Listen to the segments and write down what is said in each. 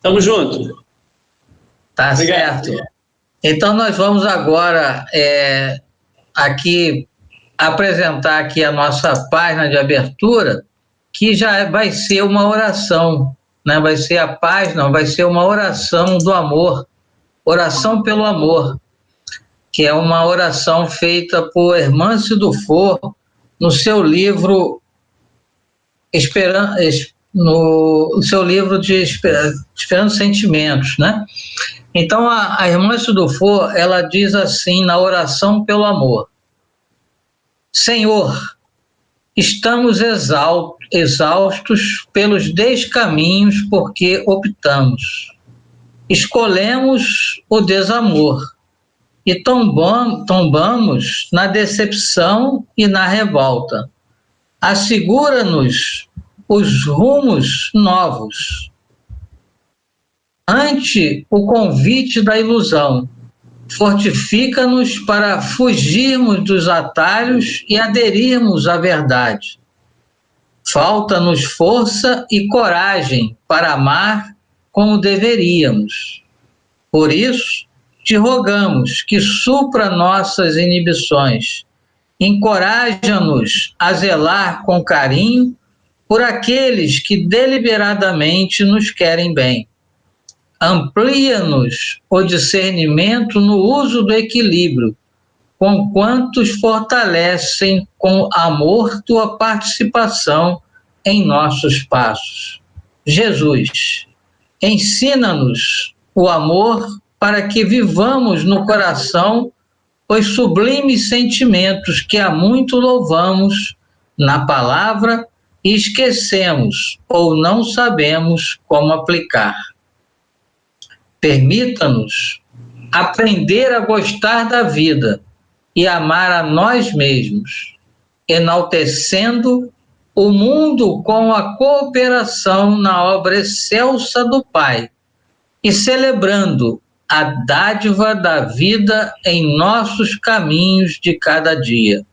Tamo junto. Tá certo. Então, nós vamos agora aqui apresentar aqui a nossa página de abertura, que já vai ser uma oração, né? Vai ser a página, vai ser uma oração do amor, oração pelo amor, que é uma oração feita por Hermance Dufour no seu livro no seu livro de Esperando Sentimentos, né? Então, a Hermance Dufour, ela diz assim na oração pelo amor: Senhor, estamos exaustos pelos descaminhos porque optamos. Escolhemos o desamor e tombamos na decepção e na revolta. Assegura-nos os rumos novos. Ante o convite da ilusão, fortifica-nos para fugirmos dos atalhos e aderirmos à verdade. Falta-nos força e coragem para amar como deveríamos. Por isso, te rogamos que supra nossas inibições. Encoraja-nos a zelar com carinho por aqueles que deliberadamente nos querem bem. Amplia-nos o discernimento no uso do equilíbrio, com quantos fortalecem com amor tua participação em nossos passos. Jesus, ensina-nos o amor para que vivamos no coração os sublimes sentimentos que há muito louvamos na palavra e esquecemos ou não sabemos como aplicar. Permita-nos aprender a gostar da vida e amar a nós mesmos, enaltecendo o mundo com a cooperação na obra excelsa do Pai e celebrando a dádiva da vida em nossos caminhos de cada dia.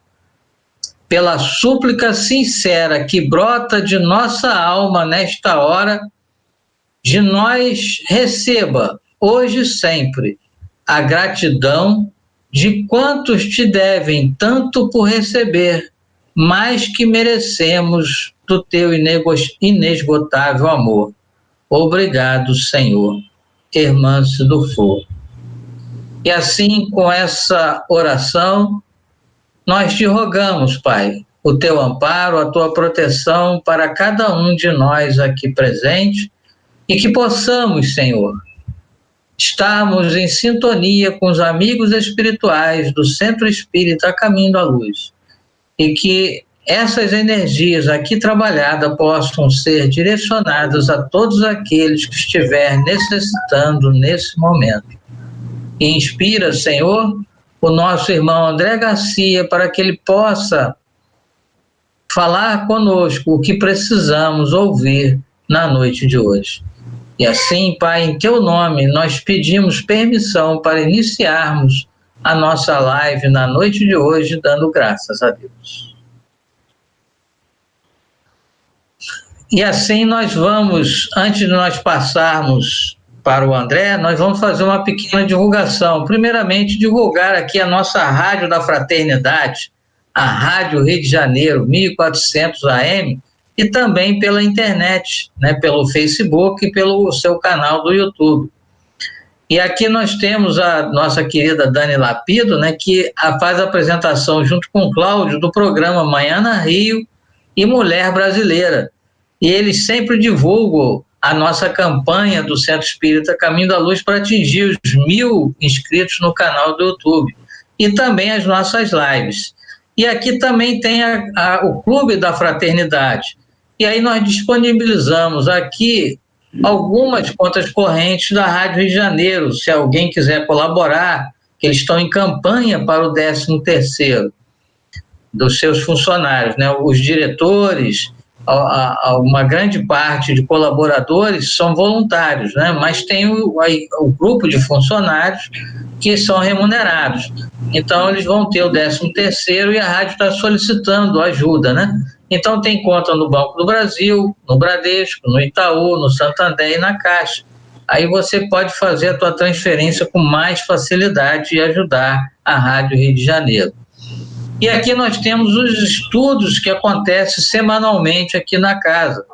Pela súplica sincera que brota de nossa alma nesta hora, de nós receba, hoje e sempre, a gratidão de quantos te devem tanto por receber, mais que merecemos do teu inesgotável amor. Obrigado, Senhor. Hermance Dufour. E assim, com essa oração, nós te rogamos, Pai, o teu amparo, a tua proteção para cada um de nós aqui presente, e que possamos, Senhor, estarmos em sintonia com os amigos espirituais do Centro Espírita Caminho da Luz, e que essas energias aqui trabalhadas possam ser direcionadas a todos aqueles que estiverem necessitando nesse momento. E inspira, Senhor, o nosso irmão André Garcia para que ele possa falar conosco o que precisamos ouvir na noite de hoje. E assim, Pai, em teu nome, nós pedimos permissão para iniciarmos a nossa live na noite de hoje, dando graças a Deus. E assim nós vamos, antes de nós passarmos para o André, nós vamos fazer uma pequena divulgação. Primeiramente, divulgar aqui a nossa Rádio da Fraternidade, a Rádio Rio de Janeiro, 1400 AM, e também pela internet, né, pelo Facebook e pelo seu canal do YouTube. E aqui nós temos a nossa querida Dani Lapido, né, que faz a apresentação junto com o Cláudio do programa Manhã na Rio e Mulher Brasileira. E eles sempre divulgam a nossa campanha do Centro Espírita Caminho da Luz para atingir os 1000 inscritos no canal do YouTube. E também as nossas lives. E aqui também tem o Clube da Fraternidade. E aí nós disponibilizamos aqui algumas contas correntes da Rádio Rio de Janeiro, se alguém quiser colaborar, que eles estão em campanha para o 13º dos seus funcionários, né? Os diretores, uma grande parte de colaboradores são voluntários, né? Mas tem o grupo de funcionários que são remunerados. Então, eles vão ter o 13º e a rádio está solicitando ajuda, né? Então, tem conta no Banco do Brasil, no Bradesco, no Itaú, no Santander e na Caixa. aí você pode fazer a tua transferência com mais facilidade e ajudar a Rádio Rio de Janeiro. E aqui nós temos os estudos que acontecem semanalmente aqui na casa.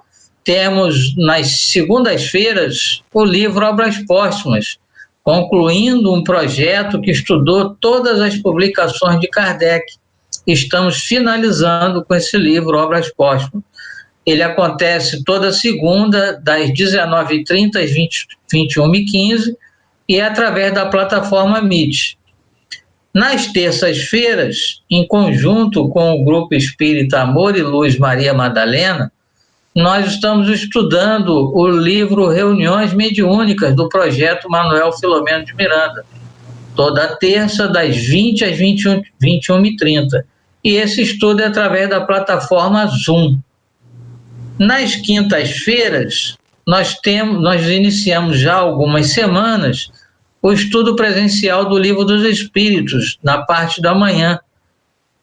Temos nas segundas-feiras o livro Obras Póstumas, concluindo um projeto que estudou todas as publicações de Kardec. Estamos finalizando com esse livro Obras Póstumas. Ele acontece toda segunda, das 19h30 às 21h15, e é através da plataforma Meet. Nas terças-feiras, em conjunto com o Grupo Espírita Amor e Luz Maria Madalena, nós estamos estudando o livro Reuniões Mediúnicas do projeto Manuel Filomeno de Miranda, toda terça, das 20 às 21h30. E esse estudo é através da plataforma Zoom. Nas quintas-feiras, nós iniciamos já há algumas semanas o estudo presencial do Livro dos Espíritos, na parte da manhã.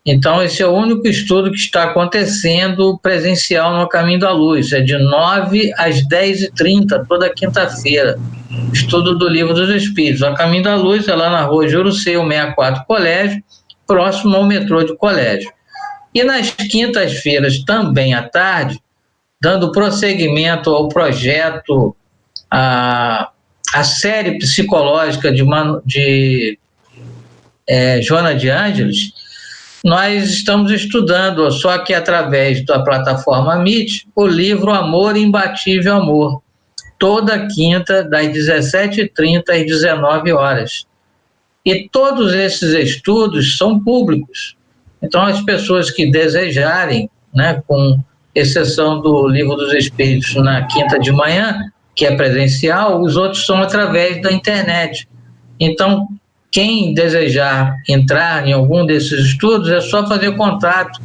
Então, esse é o único estudo que está acontecendo presencial no Caminho da Luz. É de 9 às 10h30, toda quinta-feira. Estudo do Livro dos Espíritos. O Caminho da Luz é lá na rua Juruceu 64 Colégio, próximo ao metrô de Colégio. E nas quintas-feiras, também à tarde, dando prosseguimento ao projeto, a série psicológica de Joana de Ângeles, nós estamos estudando, só que através da plataforma Meet, o livro Amor Imbatível Amor, toda quinta, das 17h30 às 19h. E todos esses estudos são públicos. Então, as pessoas que desejarem, né, com exceção do Livro dos Espíritos na quinta de manhã, que é presencial, os outros são através da internet. Então, quem desejar entrar em algum desses estudos, é só fazer contato,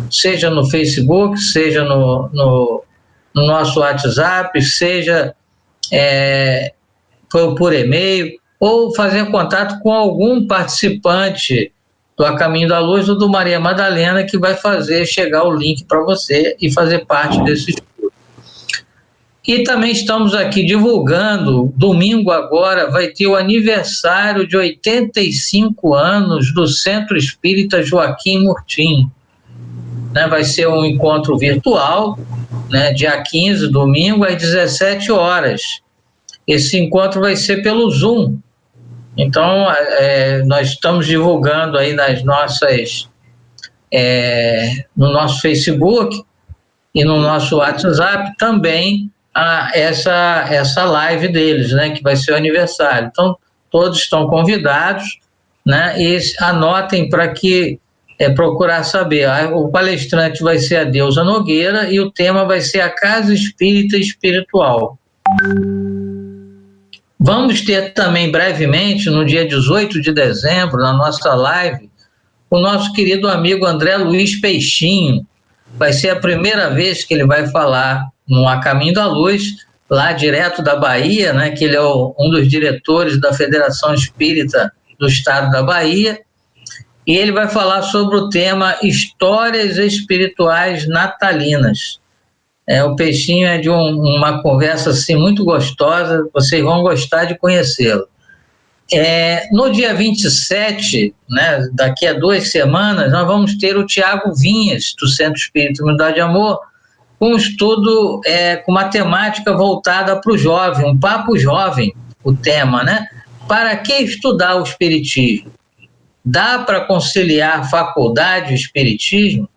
seja no Facebook, seja no nosso WhatsApp, seja por e-mail, ou fazer contato com algum participante do A Caminho da Luz ou do Maria Madalena, que vai fazer chegar o link para você e fazer parte desse estudo. E também estamos aqui divulgando, domingo agora vai ter o aniversário de 85 anos do Centro Espírita Joaquim Murtinho. Né, vai ser um encontro virtual, né, dia 15, domingo, às 17h. Esse encontro vai ser pelo Zoom. Então, nós estamos divulgando aí nas nossas, no nosso Facebook e no nosso WhatsApp também essa live deles, né, que vai ser o aniversário. Então, todos estão convidados, né, e anotem para que procurar saber. O palestrante vai ser a Deusa Nogueira e o tema vai ser a Casa Espírita Espiritual. Vamos ter também brevemente, no dia 18 de dezembro, na nossa live, o nosso querido amigo André Luiz Peixinho. Vai ser a primeira vez que ele vai falar no A Caminho da Luz, lá direto da Bahia, né, que ele é um dos diretores da Federação Espírita do Estado da Bahia, e ele vai falar sobre o tema Histórias Espirituais Natalinas. O Peixinho é de uma conversa assim, muito gostosa, vocês vão gostar de conhecê-lo. No dia 27, né, daqui a 2 semanas, nós vamos ter o Tiago Vinhas, do Centro Espírita Unidade e Amor, com um estudo com uma temática voltada para o jovem, um papo jovem, o tema, né? Para que estudar o Espiritismo? Dá para conciliar faculdade e Espiritismo?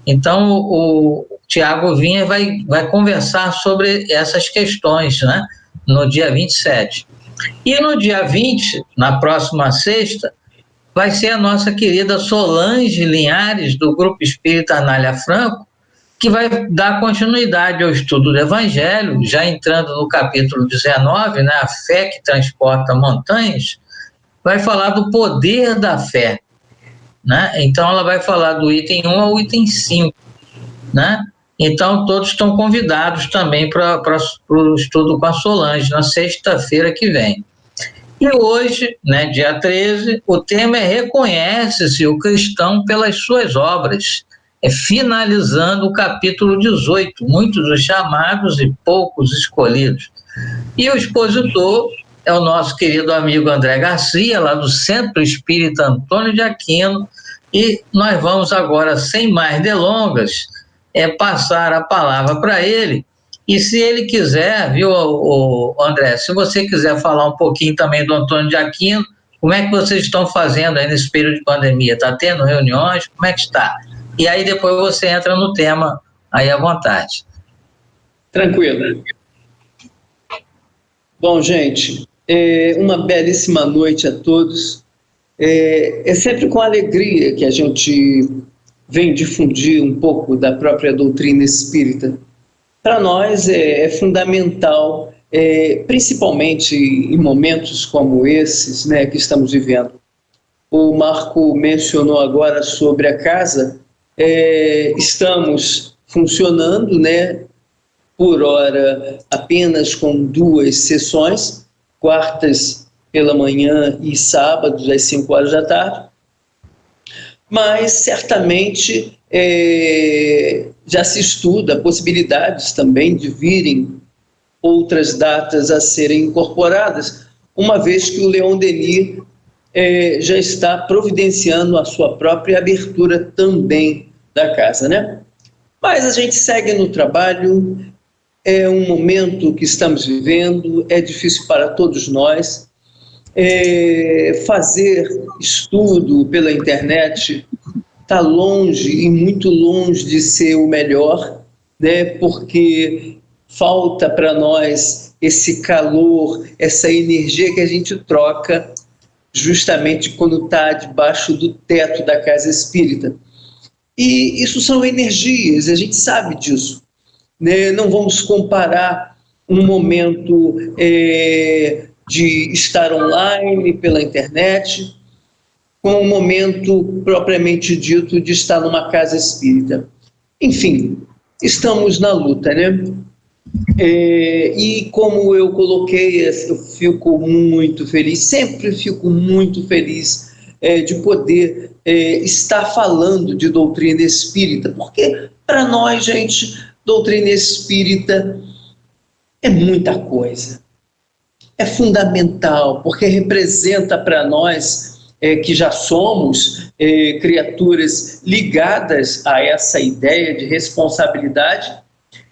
Então, o Tiago Vinhas vai conversar sobre essas questões, né? No dia 27. E no dia 20, na próxima sexta, vai ser a nossa querida Solange Linhares, do Grupo Espírita Anália Franco, que vai dar continuidade ao estudo do Evangelho, já entrando no capítulo 19, né, a fé que transporta montanhas, vai falar do poder da fé, né? Então ela vai falar do item 1 ao item 5, né? Então todos estão convidados também para o estudo com a Solange, na sexta-feira que vem. E hoje, né, dia 13, o tema é Reconhece-se o cristão pelas suas obras, finalizando o capítulo 18, muitos os chamados e poucos escolhidos. E o expositor é o nosso querido amigo André Garcia, lá do Centro Espírita Antônio de Aquino, e nós vamos agora, sem mais delongas, passar a palavra para ele. E se ele quiser, viu, André, se você quiser falar um pouquinho também do Antônio de Aquino, como é que vocês estão fazendo aí nesse período de pandemia? Está tendo reuniões? Como é que está? E aí depois você entra no tema aí à vontade. Tranquilo. Bom, gente, uma belíssima noite a todos. É sempre com alegria que a gente vem difundir um pouco da própria doutrina espírita. Para nós é fundamental, principalmente em momentos como esses, né, que estamos vivendo. O Marco mencionou agora sobre a casa. Estamos funcionando, né, por hora apenas com 2 sessões, quartas pela manhã e sábados às 5 horas da tarde, mas certamente já se estuda possibilidades também de virem outras datas a serem incorporadas, uma vez que o Leon Denis já está providenciando a sua própria abertura também da casa, né? Mas a gente segue no trabalho, é um momento que estamos vivendo, é difícil para todos nós. Fazer estudo pela internet está longe e muito longe de ser o melhor, né? Porque falta para nós esse calor, essa energia que a gente troca justamente quando está debaixo do teto da casa espírita. E isso são energias, a gente sabe disso, né? Não vamos comparar um momento de estar online pela internet com um momento propriamente dito de estar numa casa espírita. Enfim, estamos na luta, né? E como eu coloquei, eu fico muito feliz, sempre fico muito feliz de poder estar falando de doutrina espírita, porque para nós, gente, doutrina espírita é muita coisa, é fundamental, porque representa para nós que já somos criaturas ligadas a essa ideia de responsabilidade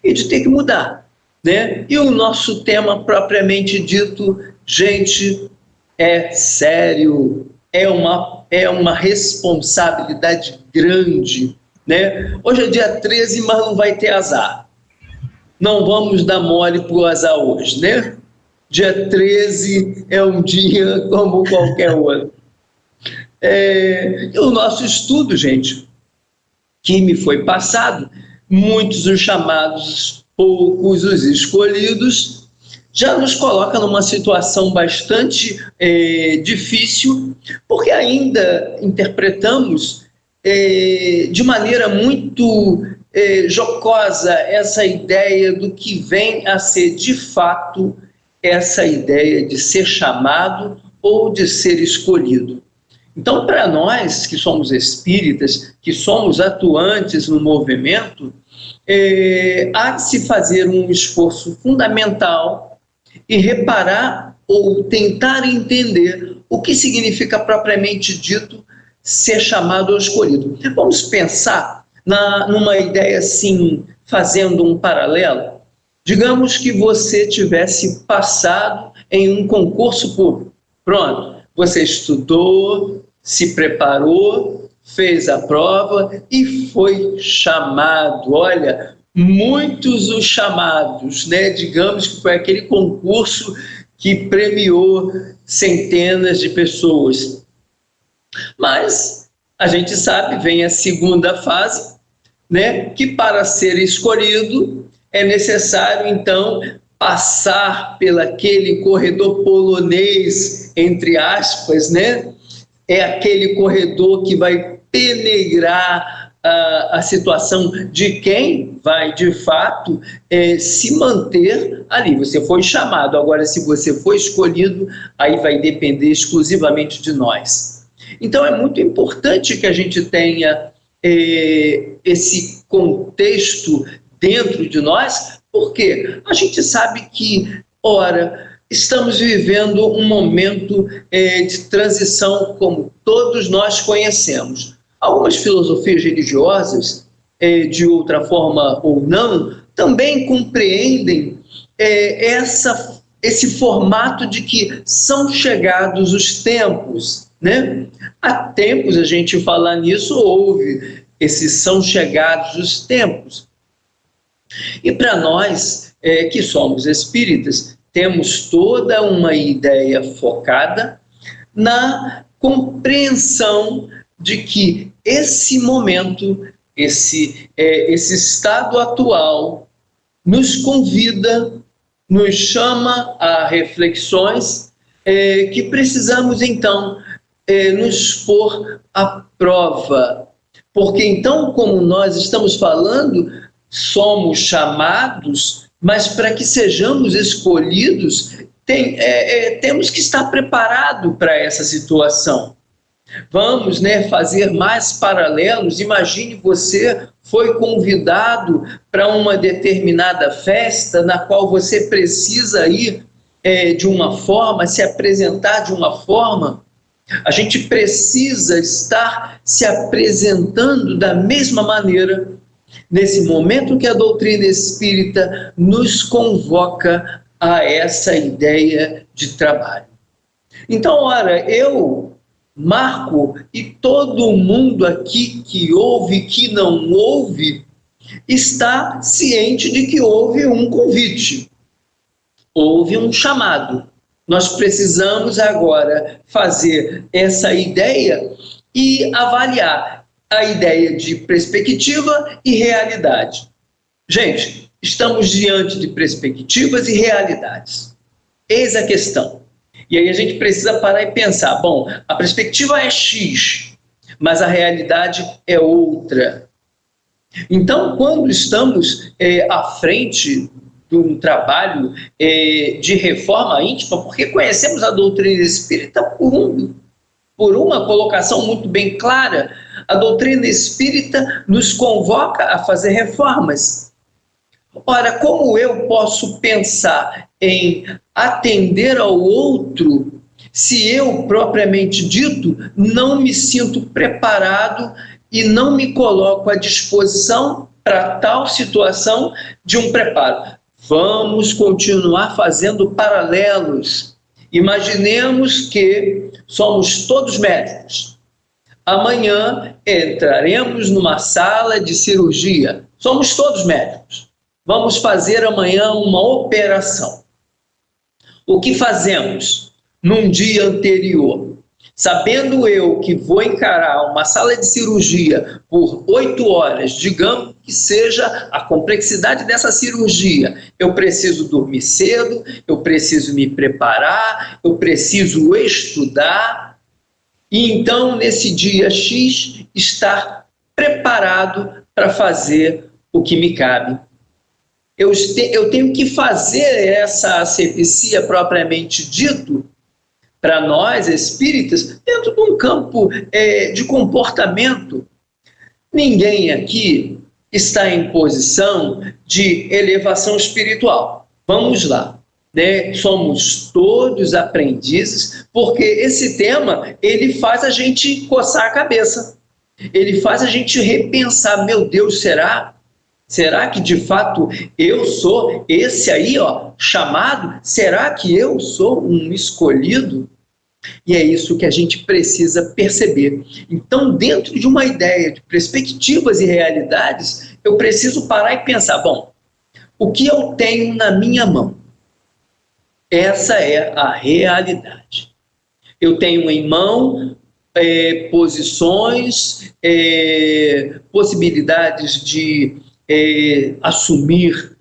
e de ter que mudar, né? E o nosso tema propriamente dito, gente, é sério, é uma responsabilidade grande, né? Hoje é dia 13, mas não vai ter azar. Não vamos dar mole para o azar hoje, né? Dia 13 é um dia como qualquer outro. E o nosso estudo, gente, que me foi passado, muitos os chamados, poucos os escolhidos, já nos coloca numa situação bastante difícil, porque ainda interpretamos de maneira muito jocosa essa ideia do que vem a ser de fato essa ideia de ser chamado ou de ser escolhido. Então, para nós que somos espíritas, que somos atuantes no movimento, há de se fazer um esforço fundamental e reparar ou tentar entender o que significa propriamente dito ser chamado ou escolhido. Vamos pensar numa ideia assim, fazendo um paralelo. Digamos que você tivesse passado em um concurso público. Pronto, você estudou, se preparou, fez a prova e foi chamado. Olha, muitos os chamados, né? Digamos que foi aquele concurso que premiou centenas de pessoas. Mas a gente sabe, vem a segunda fase, né? Que para ser escolhido é necessário, então, passar pelaquele corredor polonês, entre aspas, né? É aquele corredor que vai peneirar a situação de quem vai, de fato, se manter ali. Você foi chamado, agora se você foi escolhido, aí vai depender exclusivamente de nós. Então é muito importante que a gente tenha esse contexto dentro de nós, porque a gente sabe que Ora, estamos vivendo um momento de transição, como todos nós conhecemos. Algumas filosofias religiosas, de outra forma ou não, também compreendem esse formato de que são chegados os tempos, né? Há tempos a gente falar nisso, houve esses são chegados os tempos. E para nós, que somos espíritas, temos toda uma ideia focada na compreensão de que esse momento, esse estado atual, nos convida, nos chama a reflexões que precisamos, então, nos pôr à prova. Porque, então, como nós estamos falando, somos chamados, mas para que sejamos escolhidos, temos que estar preparados para essa situação. Vamos, fazer mais paralelos. Imagine você foi convidado para uma determinada festa na qual você precisa ir de uma forma, se apresentar de uma forma. A gente precisa estar se apresentando da mesma maneira nesse momento que a doutrina espírita nos convoca a essa ideia de trabalho. Então, ora, eu, Marco, e todo mundo aqui que ouve, que não ouve, está ciente de que houve um convite, houve um chamado. Nós precisamos agora fazer essa ideia e avaliar a ideia de perspectiva e realidade. Gente, estamos diante de perspectivas e realidades. Eis a questão. E aí a gente precisa parar e pensar, bom, a perspectiva é X, mas a realidade é outra. Então, quando estamos à frente de um trabalho de reforma íntima, porque conhecemos a doutrina espírita por uma colocação muito bem clara, a doutrina espírita nos convoca a fazer reformas. Ora, como eu posso pensar em atender ao outro se eu, propriamente dito, não me sinto preparado e não me coloco à disposição para tal situação de um preparo? Vamos continuar fazendo paralelos. Imaginemos que somos todos médicos. Amanhã entraremos numa sala de cirurgia. Somos todos médicos. Vamos fazer amanhã uma operação. O que fazemos num dia anterior? Sabendo eu que vou encarar uma sala de cirurgia por 8 horas, digamos que seja a complexidade dessa cirurgia, eu preciso dormir cedo, eu preciso me preparar, eu preciso estudar, e então nesse dia X estar preparado para fazer o que me cabe. Eu tenho que fazer essa asepsia propriamente dito, para nós espíritas, dentro de um campo de comportamento. Ninguém aqui está em posição de elevação espiritual. Vamos lá, somos todos aprendizes, porque esse tema, ele faz a gente coçar a cabeça, ele faz a gente repensar, meu Deus, será que de fato eu sou esse aí, chamado? Será que eu sou um escolhido? E é isso que a gente precisa perceber. Então, dentro de uma ideia de perspectivas e realidades, eu preciso parar e pensar, bom, o que eu tenho na minha mão? Essa é a realidade. Eu tenho em mão posições, possibilidades de assumir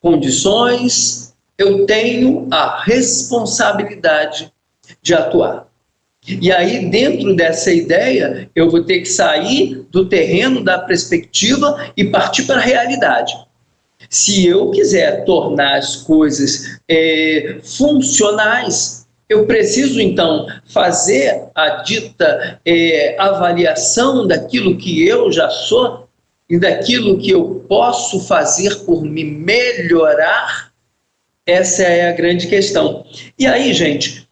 condições, eu tenho a responsabilidade de atuar. E aí, dentro dessa ideia, eu vou ter que sair do terreno da perspectiva e partir para a realidade. Se eu quiser tornar as coisas funcionais, eu preciso, então, fazer a dita avaliação daquilo que eu já sou e daquilo que eu posso fazer por me melhorar. Essa é a grande questão. E aí, gente,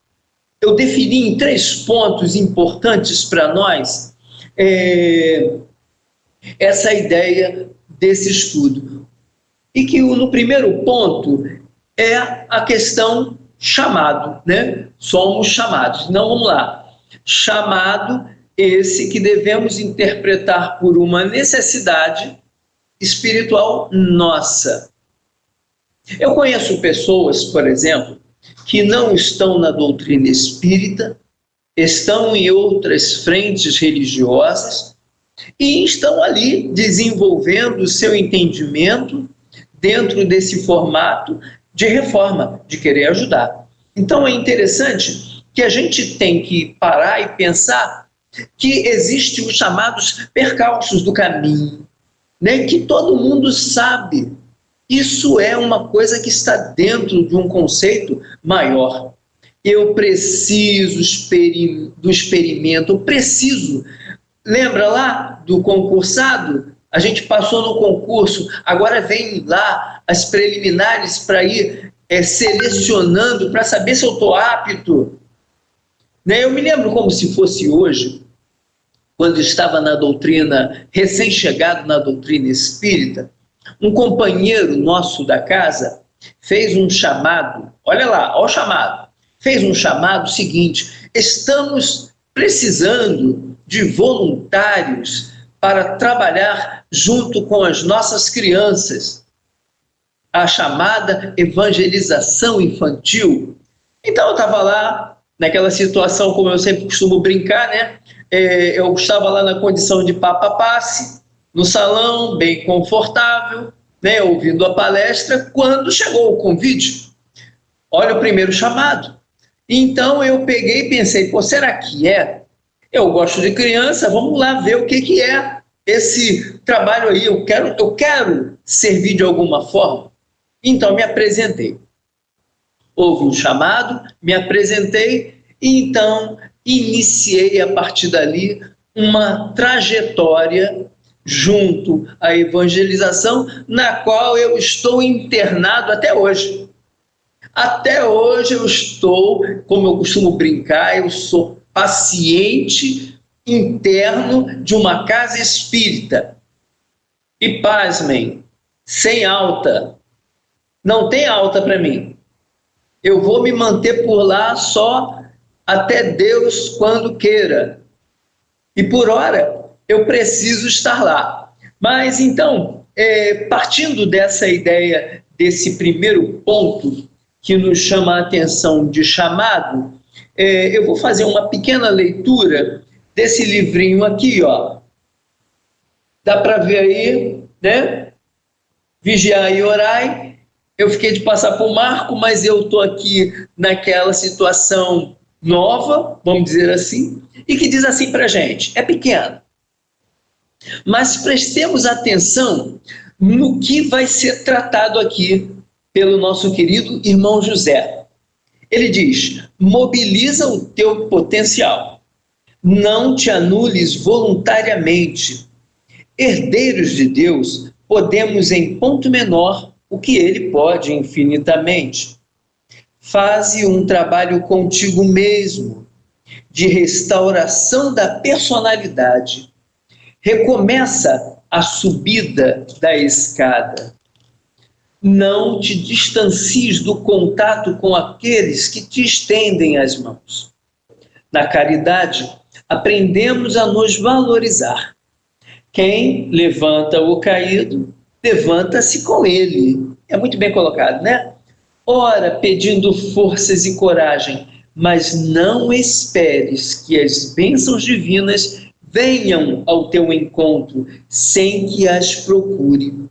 eu defini em 3 pontos importantes para nós essa ideia desse estudo. E que no primeiro ponto é a questão chamado, né? Somos chamados. Então, vamos lá. Chamado esse que devemos interpretar por uma necessidade espiritual nossa. Eu conheço pessoas, por exemplo, que não estão na doutrina espírita, estão em outras frentes religiosas e estão ali desenvolvendo o seu entendimento dentro desse formato de reforma, de querer ajudar. Então é interessante que a gente tem que parar e pensar que existem os chamados percalços do caminho, né? Que todo mundo sabe. Isso é uma coisa que está dentro de um conceito maior. Eu preciso do experimento, eu preciso. Lembra lá do concursado? A gente passou no concurso, agora vem lá as preliminares para ir selecionando, para saber se eu estou apto. Né? Eu me lembro como se fosse hoje, quando estava na doutrina, recém-chegado na doutrina espírita, um companheiro nosso da casa fez um chamado, olha lá, olha o chamado, fez um chamado seguinte: estamos precisando de voluntários para trabalhar junto com as nossas crianças, a chamada evangelização infantil. Então eu estava lá, naquela situação, como eu sempre costumo brincar, né? Eu estava lá na condição de papa-passe, no salão, bem confortável, né? Ouvindo a palestra, quando chegou o convite. Olha o primeiro chamado. Então eu peguei e pensei, pô, será que é? Eu gosto de criança, vamos lá ver o que é esse trabalho aí. Eu quero servir de alguma forma. Então me apresentei. Houve um chamado, me apresentei e então iniciei a partir dali uma trajetória junto à evangelização, na qual eu estou internado até hoje. Até hoje eu estou, como eu costumo brincar, eu sou paciente interno de uma casa espírita. E pasmem, sem alta. Não tem alta para mim. Eu vou me manter por lá só até Deus quando queira. E por hora eu preciso estar lá. Mas então, partindo dessa ideia, desse primeiro ponto que nos chama a atenção de chamado, eu vou fazer uma pequena leitura desse livrinho aqui, ó. Dá para ver aí, né? Vigiai e orai. Eu fiquei de passar por Marco, mas eu estou aqui naquela situação nova, vamos dizer assim, e que diz assim para a gente, é pequeno. Mas prestemos atenção no que vai ser tratado aqui pelo nosso querido irmão José. Ele diz, mobiliza o teu potencial, não te anules voluntariamente. Herdeiros de Deus, podemos em ponto menor o que ele pode infinitamente. Faze um trabalho contigo mesmo, de restauração da personalidade. Recomeça a subida da escada. Não te distancies do contato com aqueles que te estendem as mãos. Na caridade, aprendemos a nos valorizar. Quem levanta o caído, levanta-se com ele. É muito bem colocado, né? Ora, pedindo forças e coragem, mas não esperes que as bênçãos divinas venham ao teu encontro sem que as procure.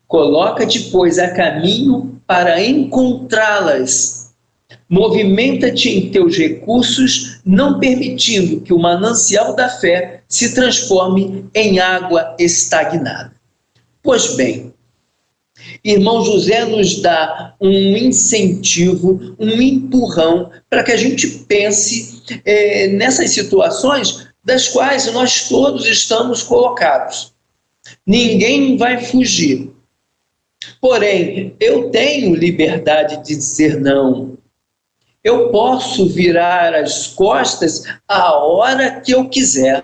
Coloca-te, pois, a caminho para encontrá-las. Movimenta-te em teus recursos, não permitindo que o manancial da fé se transforme em água estagnada. Pois bem, irmão José nos dá um incentivo, um empurrão para que a gente pense nessas situações das quais nós todos estamos colocados. Ninguém vai fugir. Porém, eu tenho liberdade de dizer não. Eu posso virar as costas a hora que eu quiser.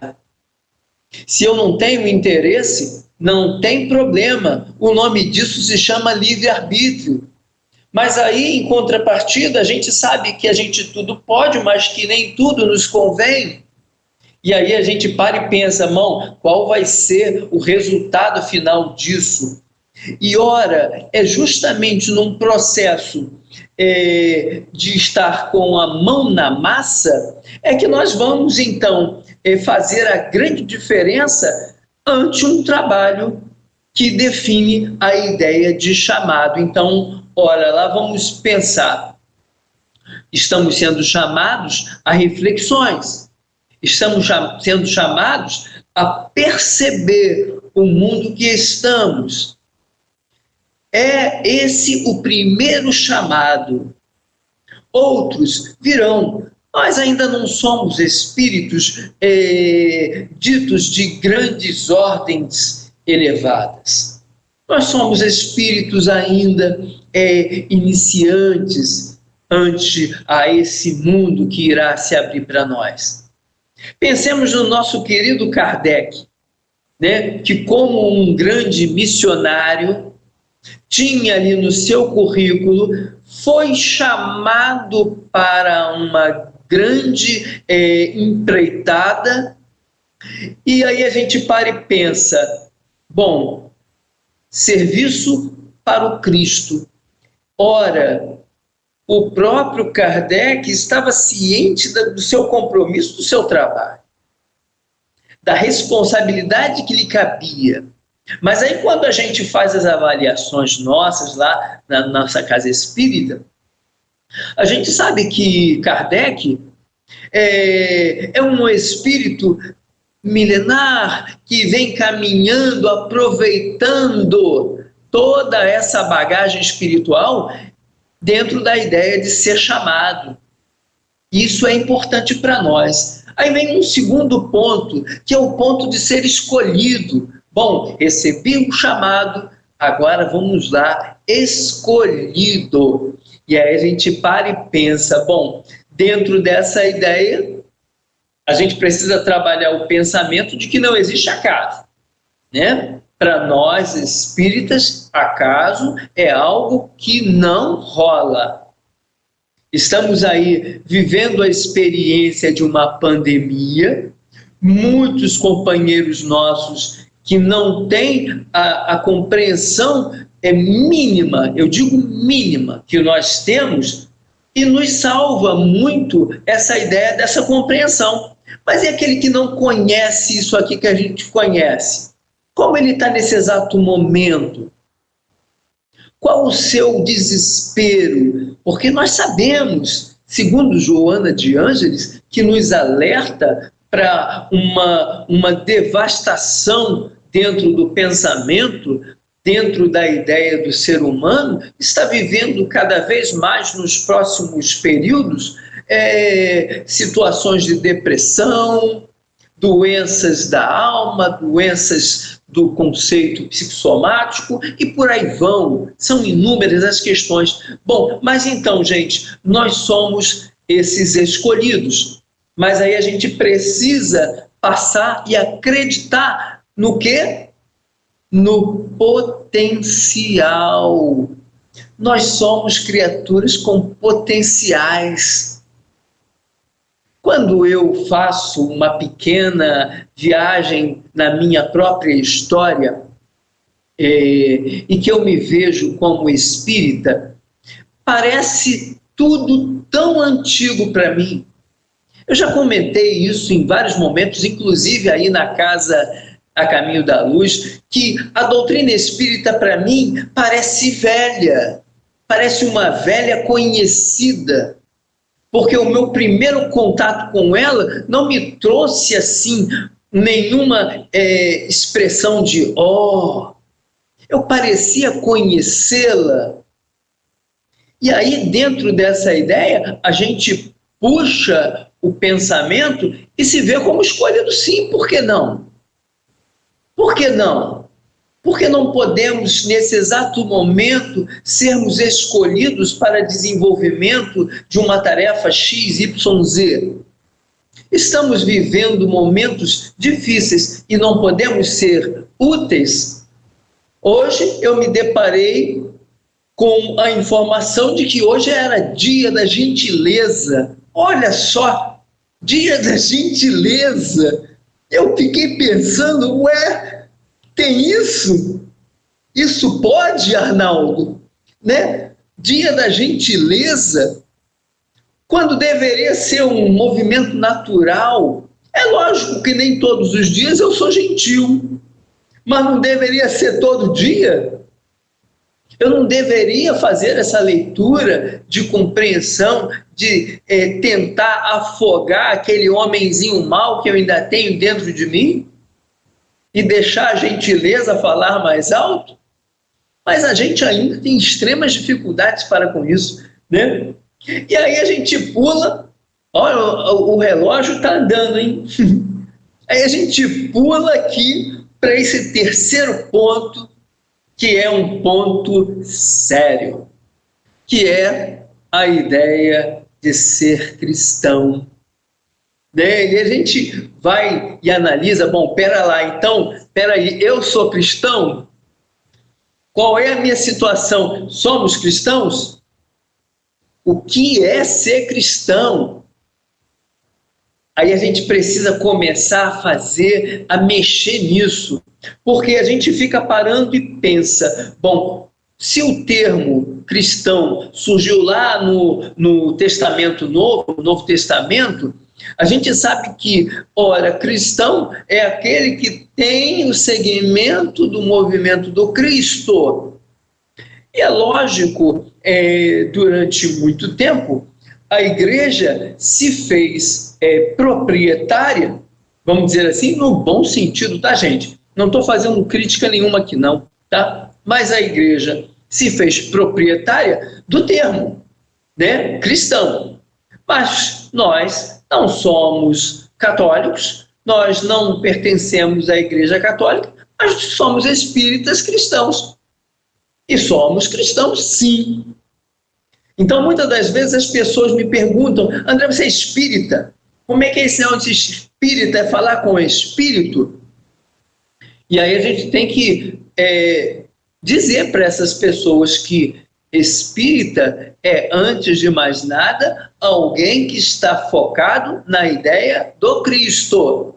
Se eu não tenho interesse, não tem problema. O nome disso se chama livre-arbítrio. Mas aí, em contrapartida, a gente sabe que a gente tudo pode, mas que nem tudo nos convém. E aí a gente para e pensa, irmão, qual vai ser o resultado final disso? E ora, é justamente num processo de estar com a mão na massa, é que nós vamos então fazer a grande diferença ante um trabalho que define a ideia de chamado. Então, ora, lá vamos pensar. Estamos sendo chamados a reflexões. Estamos sendo chamados a perceber o mundo que estamos. É esse o primeiro chamado. Outros virão. Nós ainda não somos espíritos ditos de grandes ordens elevadas. Nós somos espíritos ainda iniciantes ante a esse mundo que irá se abrir para nós. Pensemos no nosso querido Kardec, né, que como um grande missionário, tinha ali no seu currículo, foi chamado para uma grande empreitada, e aí a gente para e pensa, bom, serviço para o Cristo. Ora, o próprio Kardec estava ciente do seu compromisso, do seu trabalho, da responsabilidade que lhe cabia. Mas aí quando a gente faz as avaliações nossas lá na nossa casa espírita, a gente sabe que Kardec é um espírito milenar que vem caminhando, aproveitando toda essa bagagem espiritual dentro da ideia de ser chamado. Isso é importante para nós. Aí vem um segundo ponto, que é o ponto de ser escolhido. Bom, recebi um chamado, agora vamos lá, escolhido. E aí a gente para e pensa, bom, dentro dessa ideia, a gente precisa trabalhar o pensamento de que não existe acaso, né? Para nós espíritas, acaso é algo que não rola. Estamos aí vivendo a experiência de uma pandemia, muitos companheiros nossos que não têm a compreensão mínima, eu digo mínima, que nós temos, e nos salva muito essa ideia dessa compreensão. Mas e aquele que não conhece isso aqui que a gente conhece? Como ele está nesse exato momento? Qual o seu desespero? Porque nós sabemos, segundo Joana de Ângeles, que nos alerta para uma devastação dentro do pensamento, dentro da ideia do ser humano, está vivendo cada vez mais nos próximos períodos situações de depressão, doenças da alma, doenças do conceito psicossomático e por aí vão. São inúmeras as questões. Bom, mas então, gente, nós somos esses escolhidos. Mas aí a gente precisa passar e acreditar no quê? No potencial. Nós somos criaturas com potenciais. Quando eu faço uma pequena viagem na minha própria história e que eu me vejo como espírita, parece tudo tão antigo para mim. Eu já comentei isso em vários momentos, inclusive aí na casa A Caminho da Luz, que a doutrina espírita para mim parece velha, parece uma velha conhecida. Porque o meu primeiro contato com ela não me trouxe, assim, nenhuma expressão de eu parecia conhecê-la. E aí, dentro dessa ideia, a gente puxa o pensamento e se vê como escolhido sim, por que não? Por que não? Por que não podemos, nesse exato momento, sermos escolhidos para desenvolvimento de uma tarefa XYZ? Estamos vivendo momentos difíceis e não podemos ser úteis? Hoje eu me deparei com a informação de que hoje era dia da gentileza. Olha só, dia da gentileza. Eu fiquei pensando, tem isso? Isso pode, Arnaldo? Né? Dia da gentileza, quando deveria ser um movimento natural. É lógico que nem todos os dias eu sou gentil, mas não deveria ser todo dia? Eu não deveria fazer essa leitura de compreensão, de tentar afogar aquele homenzinho mau que eu ainda tenho dentro de mim? E deixar a gentileza falar mais alto? Mas a gente ainda tem extremas dificuldades para com isso, né? E aí a gente pula, olha, o relógio está andando, hein? Aí a gente pula aqui para esse terceiro ponto, que é um ponto sério, que é a ideia de ser cristão. Né? E a gente vai e analisa, bom, peraí, eu sou cristão? Qual é a minha situação? Somos cristãos? O que é ser cristão? Aí a gente precisa começar a mexer nisso, porque a gente fica parando e pensa, bom, se o termo cristão surgiu lá no Testamento Novo, no Novo Testamento, a gente sabe que, ora, cristão é aquele que tem o segmento do movimento do Cristo. E é lógico, durante muito tempo, a igreja se fez proprietária, vamos dizer assim, no bom sentido, tá, gente? Não estou fazendo crítica nenhuma aqui, não, tá? Mas a igreja se fez proprietária do termo, né? Cristão. Mas nós não somos católicos, nós não pertencemos à igreja católica, mas somos espíritas cristãos. E somos cristãos, sim. Então, muitas das vezes as pessoas me perguntam, André, você é espírita? Como é que é esse negócio de espírita? É falar com o espírito? E aí a gente tem que dizer para essas pessoas que espírita é, antes de mais nada, alguém que está focado na ideia do Cristo.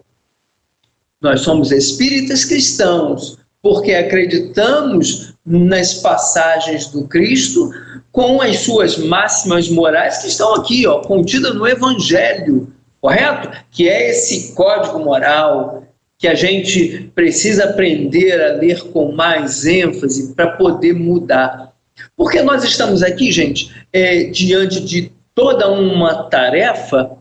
Nós somos espíritas cristãos, porque acreditamos nas passagens do Cristo com as suas máximas morais que estão aqui, contidas no Evangelho, correto? Que é esse código moral que a gente precisa aprender a ler com mais ênfase para poder mudar. Porque nós estamos aqui, gente, diante de toda uma tarefa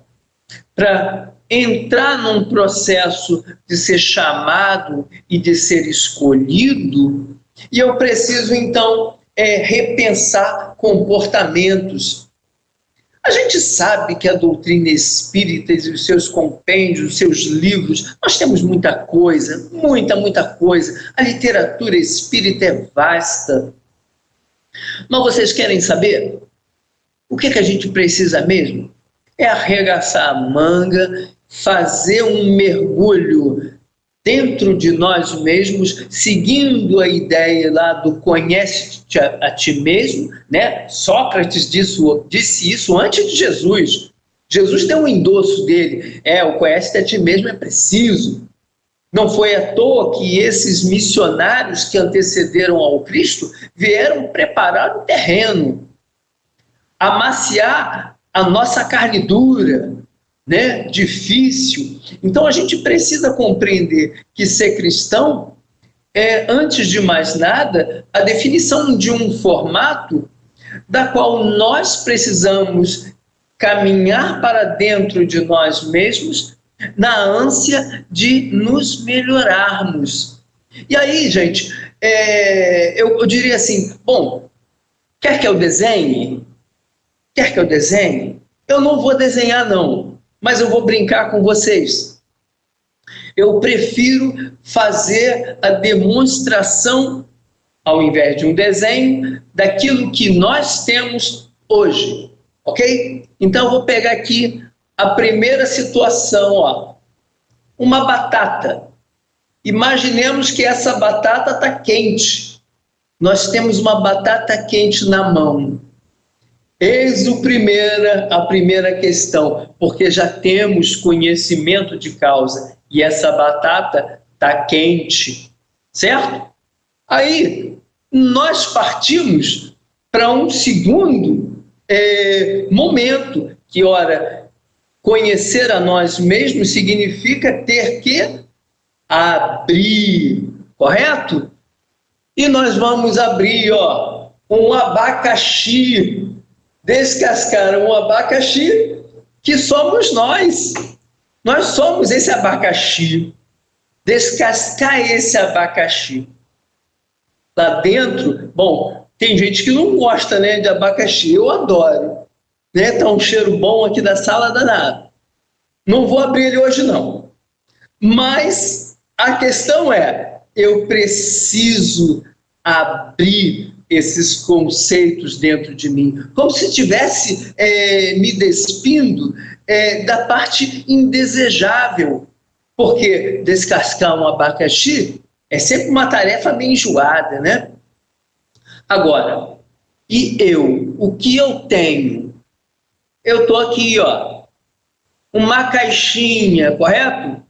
para entrar num processo de ser chamado e de ser escolhido, e eu preciso, então, repensar comportamentos. A gente sabe que a doutrina espírita e os seus compêndios, os seus livros, nós temos muita coisa, muita coisa. A literatura espírita é vasta. Mas vocês querem saber o que a gente precisa mesmo? É arregaçar a manga, fazer um mergulho dentro de nós mesmos, seguindo a ideia lá do conhece-te a ti mesmo, né? Sócrates disse isso antes de Jesus. Jesus tem um endosso dele, o conhece-te a ti mesmo é preciso. Não foi à toa que esses missionários que antecederam ao Cristo vieram preparar o terreno, amaciar a nossa carne dura, né? Difícil. Então a gente precisa compreender que ser cristão é, antes de mais nada, a definição de um formato da qual nós precisamos caminhar para dentro de nós mesmos na ânsia de nos melhorarmos. E aí, gente, eu diria assim, bom, quer que eu desenhe? Quer que eu desenhe? Eu não vou desenhar, não, mas eu vou brincar com vocês. eu prefiro fazer a demonstração, ao invés de um desenho, daquilo que nós temos hoje, ok? Então, eu vou pegar aqui a primeira situação, ó. Uma batata. Imaginemos que essa batata está quente. Nós temos uma batata quente na mão. Eis a primeira questão, porque já temos conhecimento de causa e essa batata está quente, certo? Aí, nós partimos para um segundo momento, que, ora, conhecer a nós mesmos significa ter que abrir, correto? E nós vamos abrir, ó, um abacaxi, descascar um abacaxi, que somos nós. Nós somos esse abacaxi. Descascar esse abacaxi. Lá dentro, bom, tem gente que não gosta, né, de abacaxi. Eu adoro. Né? Tá um cheiro bom aqui da sala danado. Não vou abrir ele hoje, não. Mas a questão é, eu preciso abrir esses conceitos dentro de mim, como se estivesse me despindo da parte indesejável, porque descascar um abacaxi é sempre uma tarefa meio enjoada, né? Agora, e eu? O que eu tenho? Eu estou aqui, ó, uma caixinha, correto?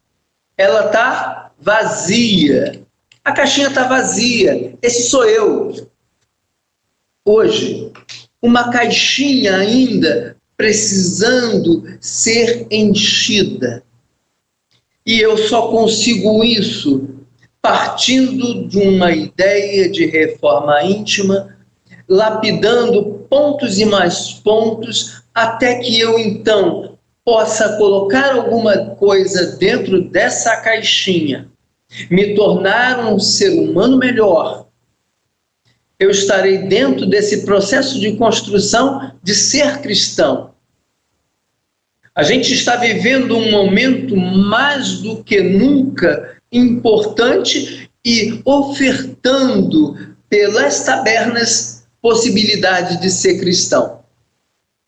Ela está vazia. A caixinha está vazia. Esse sou eu. Hoje, uma caixinha ainda precisando ser enchida. E eu só consigo isso partindo de uma ideia de reforma íntima, lapidando pontos e mais pontos, até que eu, então, possa colocar alguma coisa dentro dessa caixinha, me tornar um ser humano melhor. Eu estarei dentro desse processo de construção de ser cristão. A gente está vivendo um momento mais do que nunca importante e ofertando pelas tabernas possibilidade de ser cristão.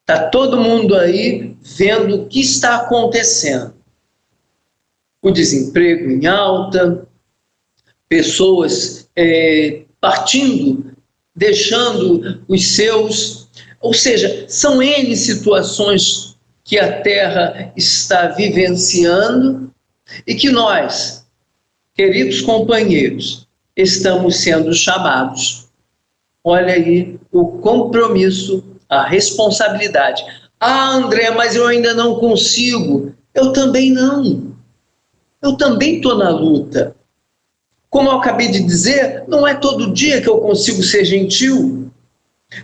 Está todo mundo aí vendo o que está acontecendo. O desemprego em alta, pessoas partindo, deixando os seus, ou seja, são N situações que a Terra está vivenciando e que nós, queridos companheiros, estamos sendo chamados. Olha aí o compromisso, a responsabilidade. Ah, André, mas eu ainda não consigo. Eu também não. Eu também estou na luta. Como eu acabei de dizer, não é todo dia que eu consigo ser gentil,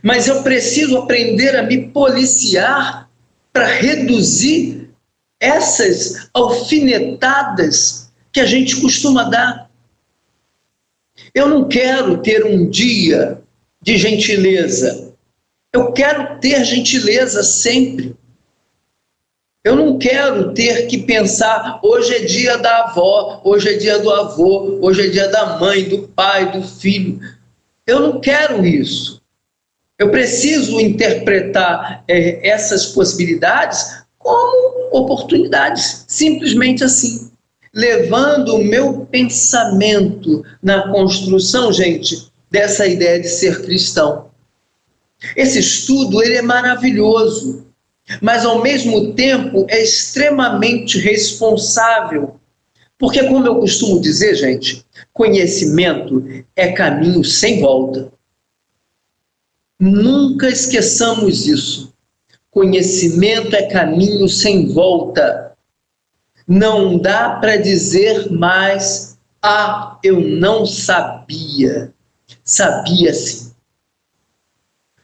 mas eu preciso aprender a me policiar para reduzir essas alfinetadas que a gente costuma dar. Eu não quero ter um dia de gentileza. Eu quero ter gentileza sempre. Eu não quero ter que pensar, hoje é dia da avó, hoje é dia do avô, hoje é dia da mãe, do pai, do filho. Eu não quero isso. Eu preciso interpretar essas possibilidades como oportunidades, simplesmente assim. Levando o meu pensamento na construção, gente, dessa ideia de ser cristão. Esse estudo, ele é maravilhoso, mas ao mesmo tempo é extremamente responsável. Porque, como eu costumo dizer, gente, conhecimento é caminho sem volta. Nunca esqueçamos isso. Conhecimento é caminho sem volta. Não dá para dizer mais, ah, eu não sabia. Sabia sim.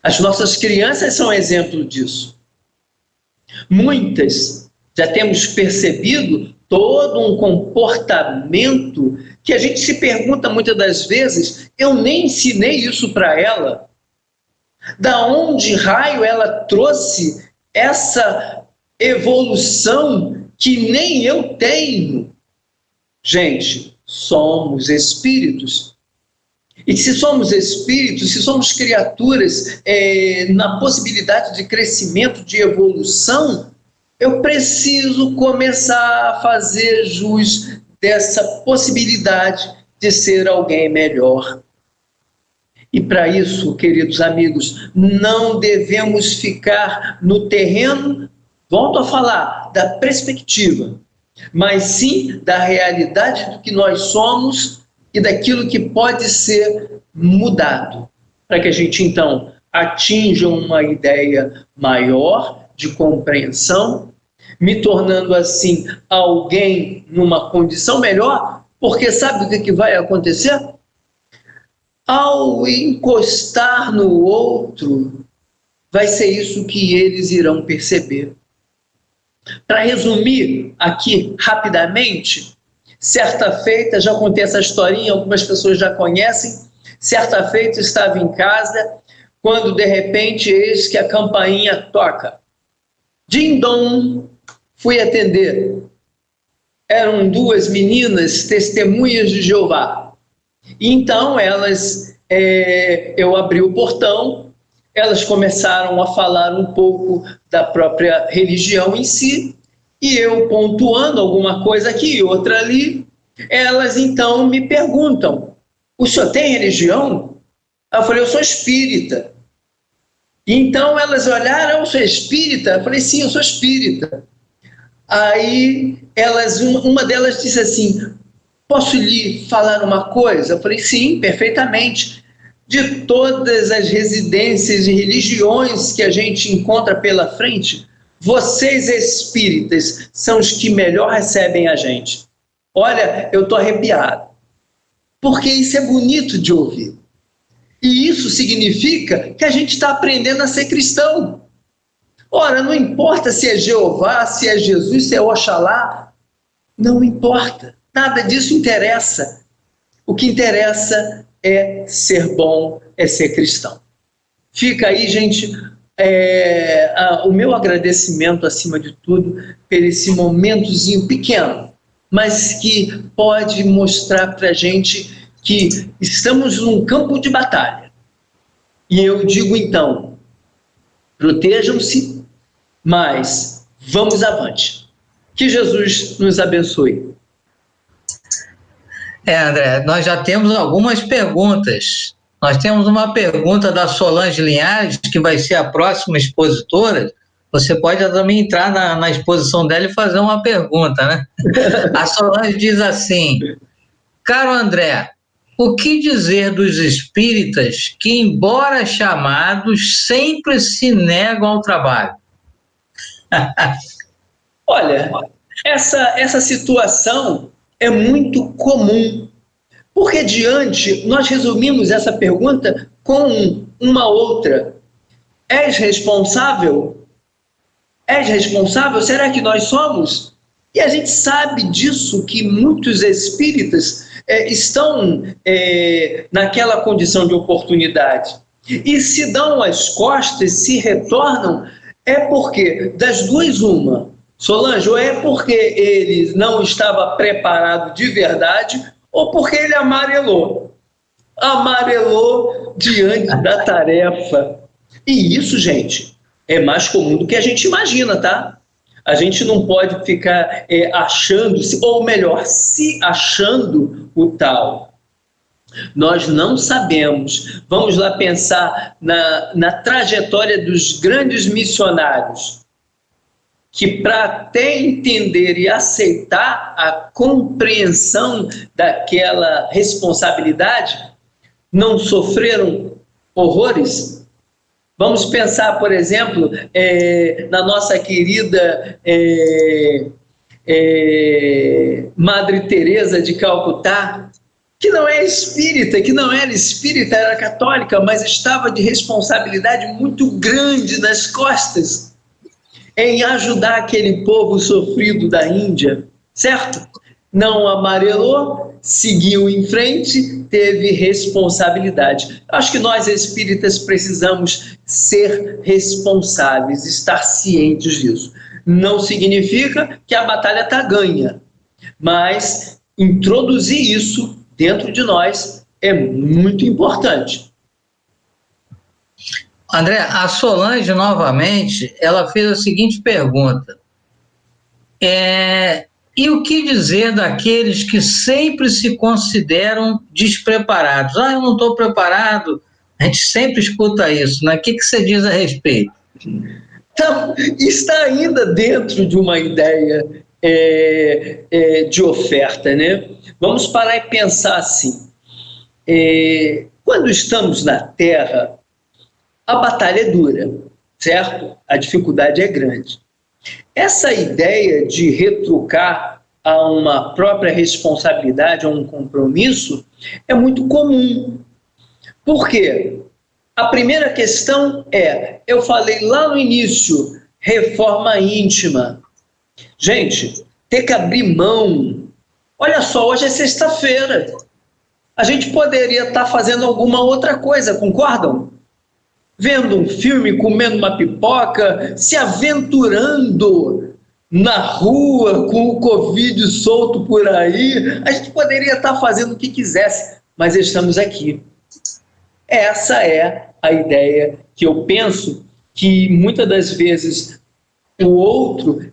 As nossas crianças são exemplo disso. Muitas já temos percebido todo um comportamento que a gente se pergunta muitas das vezes, eu nem ensinei isso para ela. Da onde raio ela trouxe essa evolução que nem eu tenho? Gente, somos espíritos. E se somos espíritos, se somos criaturas na possibilidade de crescimento, de evolução, eu preciso começar a fazer jus dessa possibilidade de ser alguém melhor. E para isso, queridos amigos, não devemos ficar no terreno, volto a falar, da perspectiva, mas sim da realidade do que nós somos e daquilo que pode ser mudado, para que a gente, então, atinja uma ideia maior de compreensão, me tornando, assim, alguém numa condição melhor, porque sabe o que vai acontecer? Ao encostar no outro, vai ser isso que eles irão perceber. Para resumir aqui rapidamente, certa feita, já contei essa historinha, algumas pessoas já conhecem, certa feita estava em casa, quando de repente eis que a campainha toca. Din-dom, fui atender. Eram duas meninas testemunhas de Jeová. Então elas, eu abri o portão, elas começaram a falar um pouco da própria religião em si, e eu pontuando alguma coisa aqui e outra ali, elas então me perguntam, o senhor tem religião? Eu falei, eu sou espírita. Então elas olharam, eu sou espírita? Eu falei, sim, eu sou espírita. Aí uma delas disse assim, posso lhe falar uma coisa? Eu falei, sim, perfeitamente. De todas as residências e religiões que a gente encontra pela frente, vocês espíritas são os que melhor recebem a gente. Olha, eu estou arrepiado, porque isso é bonito de ouvir. E isso significa que a gente está aprendendo a ser cristão. Ora, não importa se é Jeová, se é Jesus, se é Oxalá, não importa, nada disso interessa. O que interessa é ser bom, é ser cristão. Fica aí, gente, o meu agradecimento, acima de tudo, por esse momentozinho pequeno, mas que pode mostrar para a gente que estamos num campo de batalha. E eu digo, então, protejam-se, mas vamos avante. Que Jesus nos abençoe. André, nós já temos algumas perguntas. Nós temos uma pergunta da Solange Linhares, que vai ser a próxima expositora. Você pode também entrar na exposição dela e fazer uma pergunta, né? A Solange diz assim, caro André, o que dizer dos espíritas que, embora chamados, sempre se negam ao trabalho? Olha, essa situação é muito comum, porque nós resumimos essa pergunta com uma outra. És responsável? És responsável? Será que nós somos? E a gente sabe disso, que muitos espíritas estão naquela condição de oportunidade. E se dão as costas, se retornam, é porque, das duas, uma, Solange, ou é porque ele não estava preparado de verdade, ou porque ele amarelou diante da tarefa. E isso, gente, é mais comum do que a gente imagina, tá? A gente não pode ficar achando-se, ou melhor, se achando o tal. Nós não sabemos. Vamos lá pensar na trajetória dos grandes missionários, que para até entender e aceitar a compreensão daquela responsabilidade, não sofreram horrores. Vamos pensar, por exemplo, na nossa querida Madre Teresa de Calcutá, que não é espírita, que não era espírita, era católica, mas estava de responsabilidade muito grande nas costas em ajudar aquele povo sofrido da Índia, certo? Não amarelou, seguiu em frente, teve responsabilidade. Acho que nós espíritas precisamos ser responsáveis, estar cientes disso. Não significa que a batalha está ganha, mas introduzir isso dentro de nós é muito importante. André, a Solange, novamente, ela fez a seguinte pergunta. E o que dizer daqueles que sempre se consideram despreparados? Eu não estou preparado. A gente sempre escuta isso, né? O que você diz a respeito? Então, está ainda dentro de uma ideia de oferta, né? Vamos parar e pensar assim. Quando estamos na Terra, a batalha é dura, certo? A dificuldade é grande. Essa ideia de retrucar a uma própria responsabilidade, a um compromisso, é muito comum. Por quê? A primeira questão eu falei lá no início, reforma íntima. Gente, ter que abrir mão. Olha só, hoje é sexta-feira. A gente poderia estar fazendo alguma outra coisa, concordam? Vendo um filme, comendo uma pipoca, se aventurando na rua com o Covid solto por aí. A gente poderia estar fazendo o que quisesse, mas estamos aqui. Essa é a ideia que eu penso que muitas das vezes o outro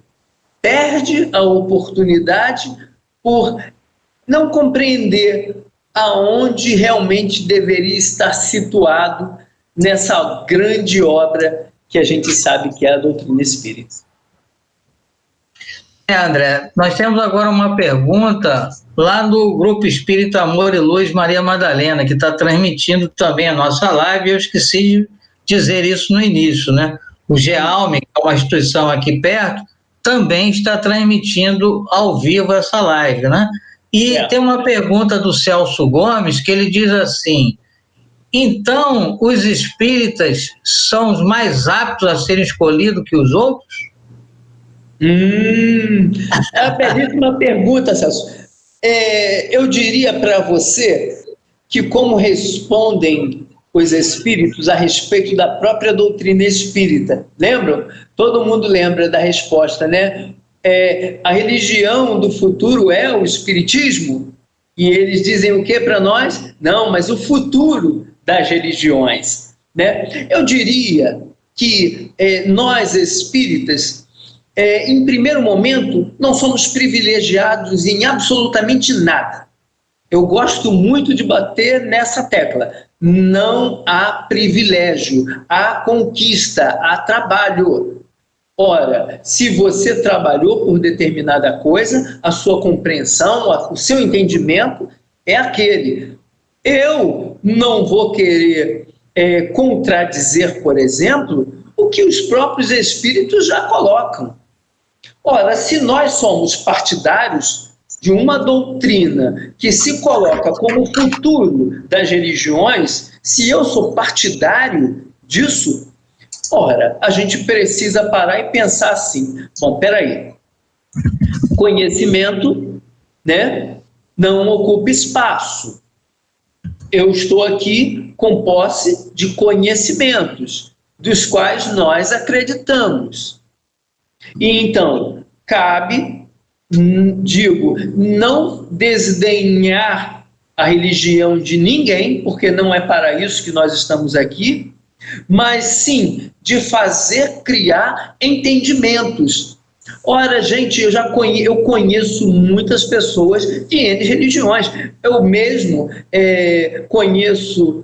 perde a oportunidade por não compreender aonde realmente deveria estar situado nessa grande obra que a gente sabe que é a doutrina espírita. André, nós temos agora uma pergunta lá no Grupo Espírita Amor e Luz Maria Madalena, que está transmitindo também a nossa live, e eu esqueci de dizer isso no início, né? O GEALME, que é uma instituição aqui perto, também está transmitindo ao vivo essa live, né? E tem uma pergunta do Celso Gomes, que ele diz assim: então, os espíritas são os mais aptos a serem escolhidos que os outros? É uma belíssima pergunta, Celso. Eu diria para você que, como respondem os espíritos a respeito da própria doutrina espírita, lembram? Todo mundo lembra da resposta, né? A religião do futuro é o espiritismo? E eles dizem o que para nós? Não, mas o futuro das religiões, né? Eu diria que nós espíritas, em primeiro momento, não somos privilegiados em absolutamente nada. Eu gosto muito de bater nessa tecla. Não há privilégio, há conquista, há trabalho. Ora, se você trabalhou por determinada coisa, a sua compreensão, o seu entendimento é aquele. Eu não vou querer contradizer, por exemplo, o que os próprios espíritos já colocam. Ora, se nós somos partidários de uma doutrina que se coloca como futuro das religiões, se eu sou partidário disso, ora, a gente precisa parar e pensar assim, bom, peraí, conhecimento, né, não ocupa espaço. Eu estou aqui com posse de conhecimentos, dos quais nós acreditamos. E então, cabe, não desdenhar a religião de ninguém, porque não é para isso que nós estamos aqui, mas sim de fazer criar entendimentos. Ora, gente, eu conheço muitas pessoas de N religiões. Eu mesmo conheço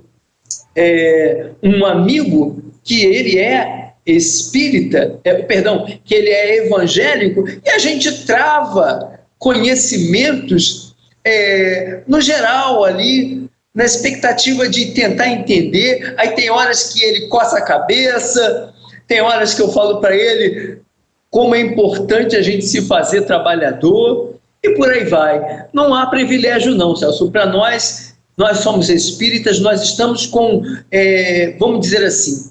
um amigo que ele é espírita, que ele é evangélico, e a gente trava conhecimentos no geral ali, na expectativa de tentar entender. Aí tem horas que ele coça a cabeça, tem horas que eu falo para ele como é importante a gente se fazer trabalhador, e por aí vai. Não há privilégio não, Celso. Para nós somos espíritas, nós estamos com, vamos dizer assim,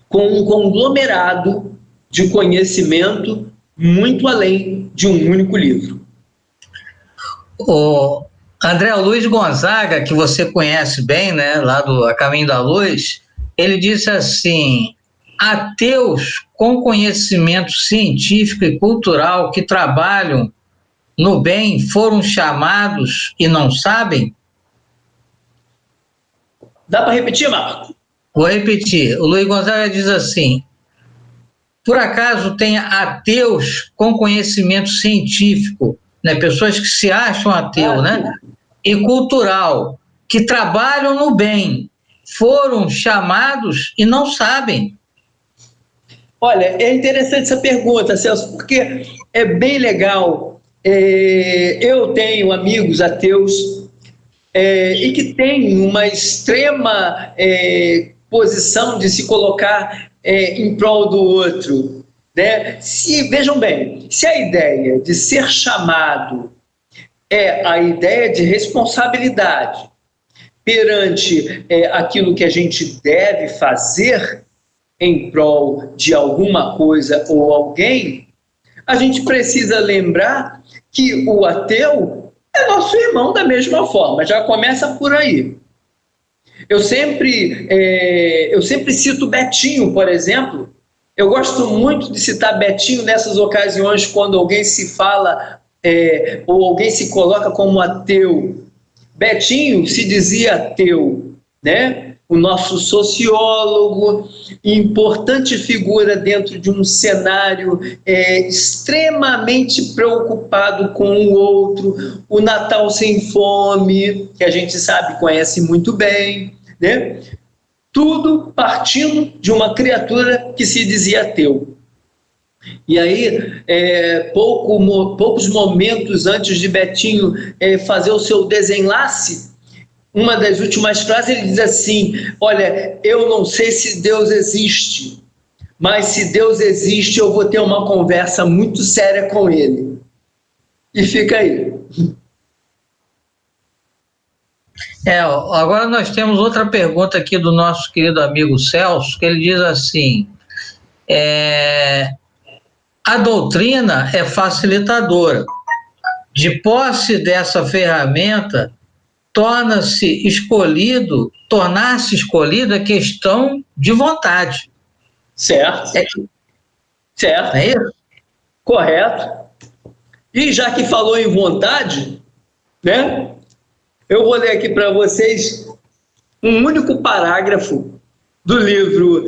com um conglomerado de conhecimento muito além de um único livro. O André Luiz Gonzaga, que você conhece bem, né, lá do A Caminho da Luz, ele disse assim: ateus com conhecimento científico e cultural que trabalham no bem foram chamados e não sabem? Dá para repetir, Marco? Vou repetir. O Luiz Gonzaga diz assim: por acaso tem ateus com conhecimento científico, né, pessoas que se acham ateu, né, e cultural, que trabalham no bem, foram chamados e não sabem? Olha, é interessante essa pergunta, Celso, porque é bem legal. Eu tenho amigos ateus e que têm uma extrema posição de se colocar em prol do outro, né? Vejam bem, se a ideia de ser chamado é a ideia de responsabilidade perante aquilo que a gente deve fazer em prol de alguma coisa ou alguém, a gente precisa lembrar que o ateu é nosso irmão da mesma forma, já começa por aí. Eu sempre cito Betinho, por exemplo. Eu gosto muito de citar Betinho nessas ocasiões quando alguém se fala ou alguém se coloca como ateu. Betinho se dizia ateu, né? O nosso sociólogo, importante figura dentro de um cenário extremamente preocupado com o outro, o Natal sem fome, que a gente sabe, conhece muito bem, né? Tudo partindo de uma criatura que se dizia ateu. E aí, poucos momentos antes de Betinho fazer o seu desenlace, uma das últimas frases ele diz assim: olha, eu não sei se Deus existe, mas se Deus existe eu vou ter uma conversa muito séria com ele. E fica aí. Agora nós temos outra pergunta aqui do nosso querido amigo Celso, que ele diz assim: a doutrina é facilitadora. De posse dessa ferramenta, tornar-se escolhido é questão de vontade. Certo. Certo. É isso? Correto. E já que falou em vontade, né? Eu vou ler aqui para vocês um único parágrafo do livro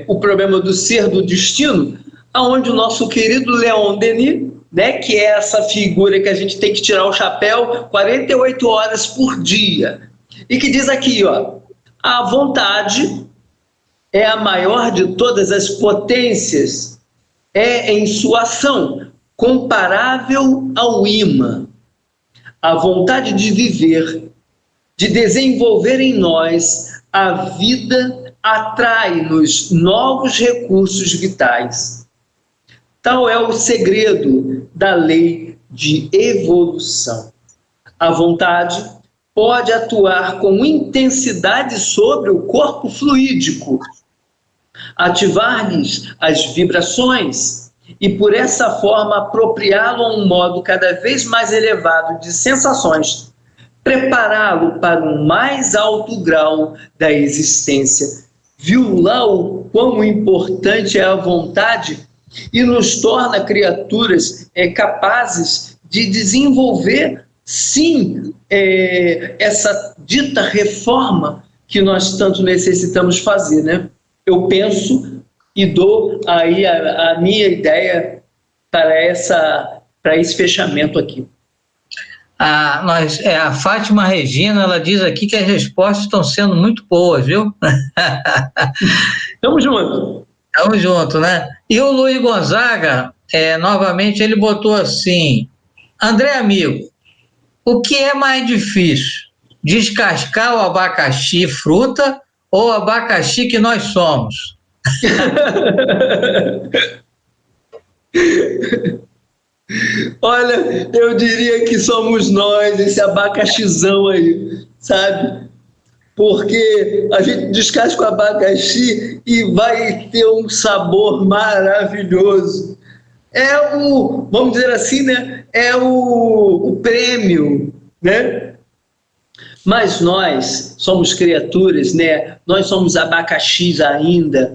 O Problema do Ser, do Destino, onde o nosso querido Leon Denis, né, que é essa figura que a gente tem que tirar o chapéu 48 horas por dia, e que diz aqui, ó: a vontade é a maior de todas as potências, em sua ação comparável ao ímã. A vontade de viver, de desenvolver em nós a vida, atrai-nos novos recursos vitais. Tal é o segredo da lei de evolução. A vontade pode atuar com intensidade sobre o corpo fluídico, ativar-lhes as vibrações e, por essa forma, apropriá-lo a um modo cada vez mais elevado de sensações, prepará-lo para um mais alto grau da existência. Viu lá o quão importante é a vontade e nos torna criaturas capazes de desenvolver, sim, essa dita reforma que nós tanto necessitamos fazer, né? Eu penso e dou aí a minha ideia para esse fechamento aqui. A Fátima Regina, ela diz aqui que as respostas estão sendo muito boas, viu? Tamo junto. Tamo junto, né? E o Luiz Gonzaga, novamente, ele botou assim: André amigo, o que é mais difícil? Descascar o abacaxi fruta ou o abacaxi que nós somos? Olha, eu diria que somos nós, esse abacaxizão aí, sabe? Porque a gente descasca o abacaxi e vai ter um sabor maravilhoso. Vamos dizer assim, né? É o prêmio, né? Mas nós somos criaturas, né? Nós somos abacaxis ainda,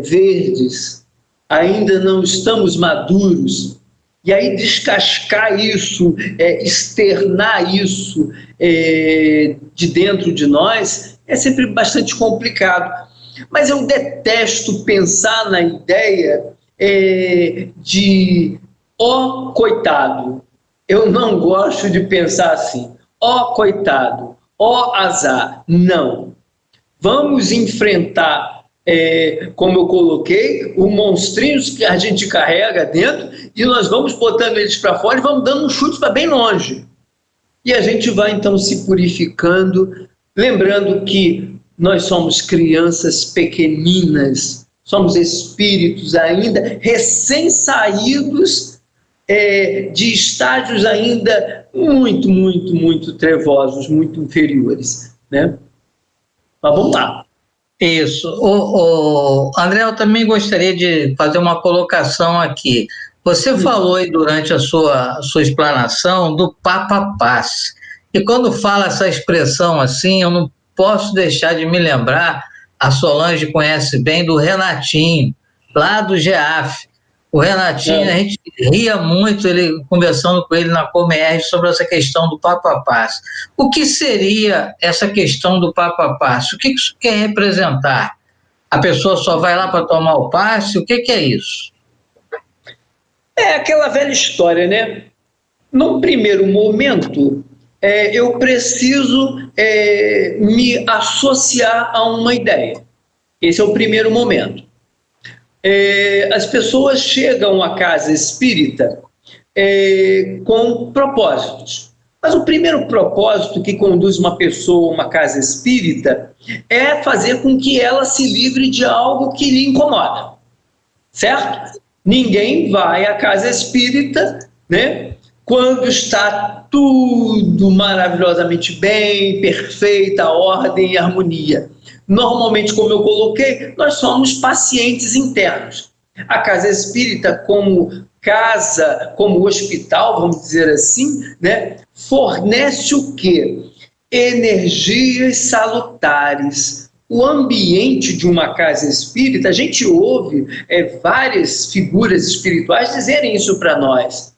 verdes, ainda não estamos maduros. E aí descascar isso, externar isso de dentro de nós é sempre bastante complicado. Mas eu detesto pensar na ideia de ó coitado. Eu não gosto de pensar assim, ó coitado, ó azar. Não. Vamos enfrentar, como eu coloquei, os monstrinhos que a gente carrega dentro e nós vamos botando eles para fora e vamos dando um chute para bem longe. E a gente vai então se purificando, lembrando que nós somos crianças pequeninas, somos espíritos ainda recém-saídos de estágios ainda muito, muito, muito trevosos, muito inferiores, né? Mas vamos lá. Isso. André, eu também gostaria de fazer uma colocação aqui. Você falou aí durante a sua explanação do Papa Passe. E quando fala essa expressão assim, eu não posso deixar de me lembrar, a Solange conhece bem, do Renatinho, lá do GEAF. O Renatinho, a gente ria muito conversando com ele na Comerge sobre essa questão do Papa Passe. O que seria essa questão do Papa Passe? O que isso quer representar? A pessoa só vai lá para tomar o passe? O que é isso? É aquela velha história, né? Num primeiro momento, eu preciso me associar a uma ideia. Esse é o primeiro momento. As pessoas chegam à casa espírita com propósitos. Mas o primeiro propósito que conduz uma pessoa a uma casa espírita é fazer com que ela se livre de algo que lhe incomoda. Certo? Ninguém vai à casa espírita, né, quando está tudo maravilhosamente bem, perfeita, ordem e harmonia. Normalmente, como eu coloquei, nós somos pacientes internos. A casa espírita, como casa, como hospital, vamos dizer assim, né, fornece o quê? Energias salutares. O ambiente de uma casa espírita, a gente ouve várias figuras espirituais dizerem isso para nós.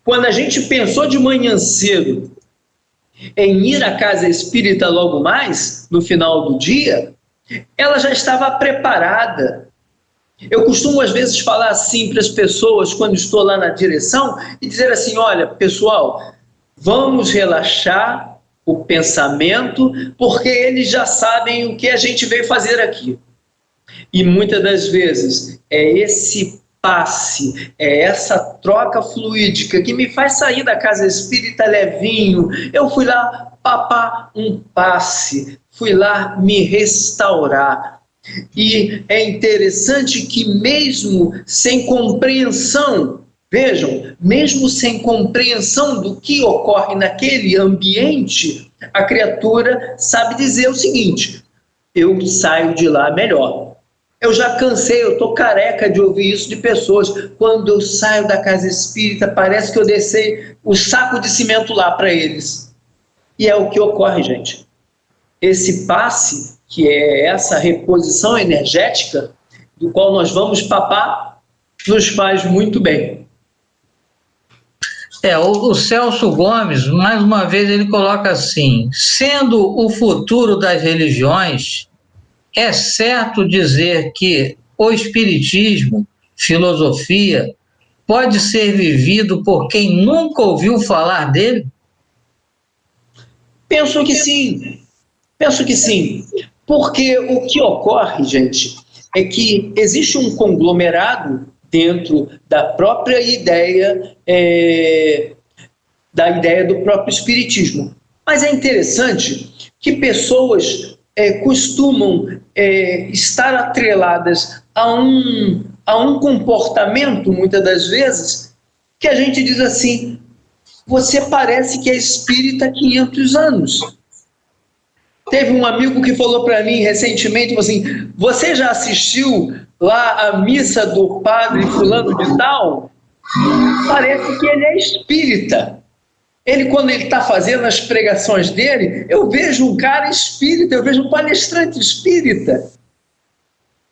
Quando a gente pensou de manhã cedo em ir à casa espírita logo mais, no final do dia, ela já estava preparada. Eu costumo às vezes falar assim para as pessoas quando estou lá na direção e dizer assim, olha, pessoal, vamos relaxar o pensamento, porque eles já sabem o que a gente veio fazer aqui. E muitas das vezes é esse passe, é essa troca fluídica que me faz sair da casa espírita levinho. Eu fui lá papar um passe, fui lá me restaurar. E é interessante que mesmo sem compreensão, vejam, mesmo sem compreensão do que ocorre naquele ambiente, a criatura sabe dizer o seguinte, eu saio de lá melhor. Eu já cansei, eu estou careca de ouvir isso de pessoas. Quando eu saio da casa espírita, parece que eu deixei o saco de cimento lá para eles. E é o que ocorre, gente. Esse passe, que é essa reposição energética, do qual nós vamos papar, nos faz muito bem. O Celso Gomes, mais uma vez, ele coloca assim, sendo o futuro das religiões, é certo dizer que o espiritismo, filosofia, pode ser vivido por quem nunca ouviu falar dele? Penso que sim, porque o que ocorre, gente, é que existe um conglomerado dentro da própria ideia, do próprio espiritismo. Mas é interessante que pessoas costumam estar atreladas a um comportamento, muitas das vezes, que a gente diz assim, você parece que é espírita há 500 anos. Teve um amigo que falou para mim recentemente, assim, você já assistiu lá a missa do padre fulano de tal? Parece que ele é espírita. Ele, quando ele está fazendo as pregações dele, eu vejo um cara espírita, eu vejo um palestrante espírita.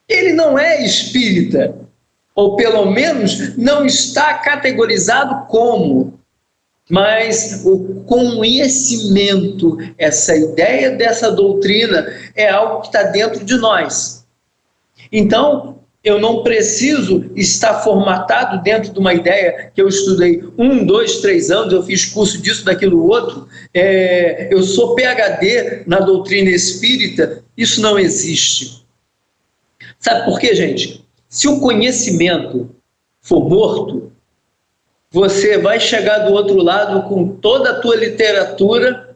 Ele não é espírita. ou pelo menos não está categorizado como. Mas o conhecimento, essa ideia dessa doutrina, é algo que está dentro de nós. Então, eu não preciso estar formatado dentro de uma ideia que eu estudei 1, 2, 3 anos, eu fiz curso disso, daquilo, outro, eu sou PhD na doutrina espírita. Isso não existe. Sabe por quê, gente? Se o conhecimento for morto, você vai chegar do outro lado com toda a tua literatura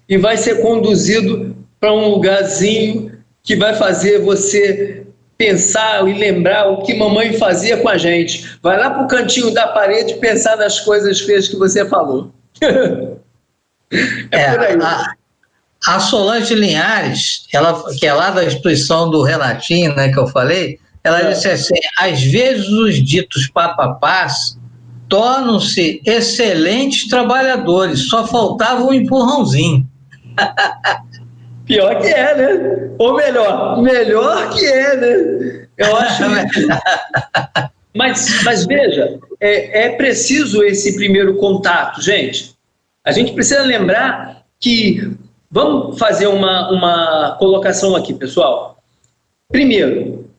e vai ser conduzido para um lugarzinho que vai fazer você pensar e lembrar o que mamãe fazia com a gente. Vai lá para o cantinho da parede pensar nas coisas feias que você falou. É por aí. A Solange Linhares, que é lá da instituição do Renatinho, né, que eu falei, ela disse assim: às vezes os ditos papapás tornam-se excelentes trabalhadores, só faltava um empurrãozinho. Pior que é, né? Ou melhor que é, né? Eu acho. Mas veja, é preciso esse primeiro contato, gente. A gente precisa lembrar que, vamos fazer uma colocação aqui, pessoal. Primeiro,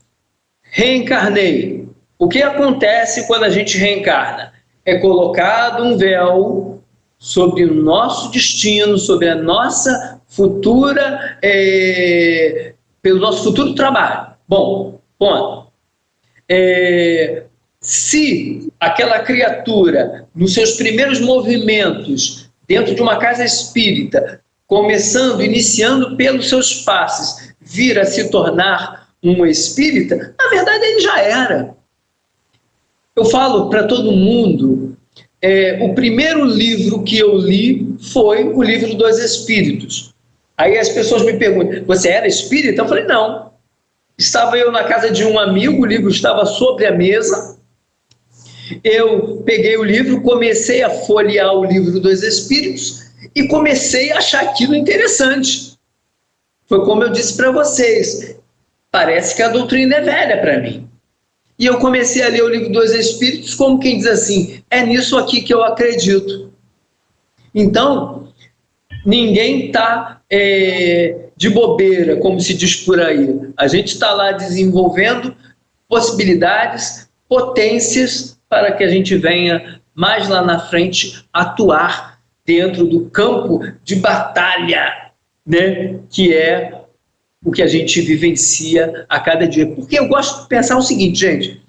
reencarnei. O que acontece quando a gente reencarna? É colocado um véu sobre o nosso destino, sobre a nossa futura, pelo nosso futuro trabalho. Bom, ponto. Se aquela criatura, nos seus primeiros movimentos, dentro de uma casa espírita, iniciando pelos seus passes, vir a se tornar um espírita, na verdade ele já era. Eu falo para todo mundo, o primeiro livro que eu li foi o Livro dos Espíritos. Aí as pessoas me perguntam: você era espírita? Eu falei: não. Estava eu na casa de um amigo, o livro estava sobre a mesa, eu peguei o livro, comecei a folhear o Livro dos Espíritos e comecei a achar aquilo interessante. Foi como eu disse para vocês, parece que a doutrina é velha para mim. E eu comecei a ler o Livro dos Espíritos como quem diz assim: é nisso aqui que eu acredito. Então, ninguém está de bobeira, como se diz por aí. A gente está lá desenvolvendo possibilidades, potências, para que a gente venha, mais lá na frente, atuar dentro do campo de batalha, né? Que é o que a gente vivencia a cada dia. Porque eu gosto de pensar o seguinte, gente,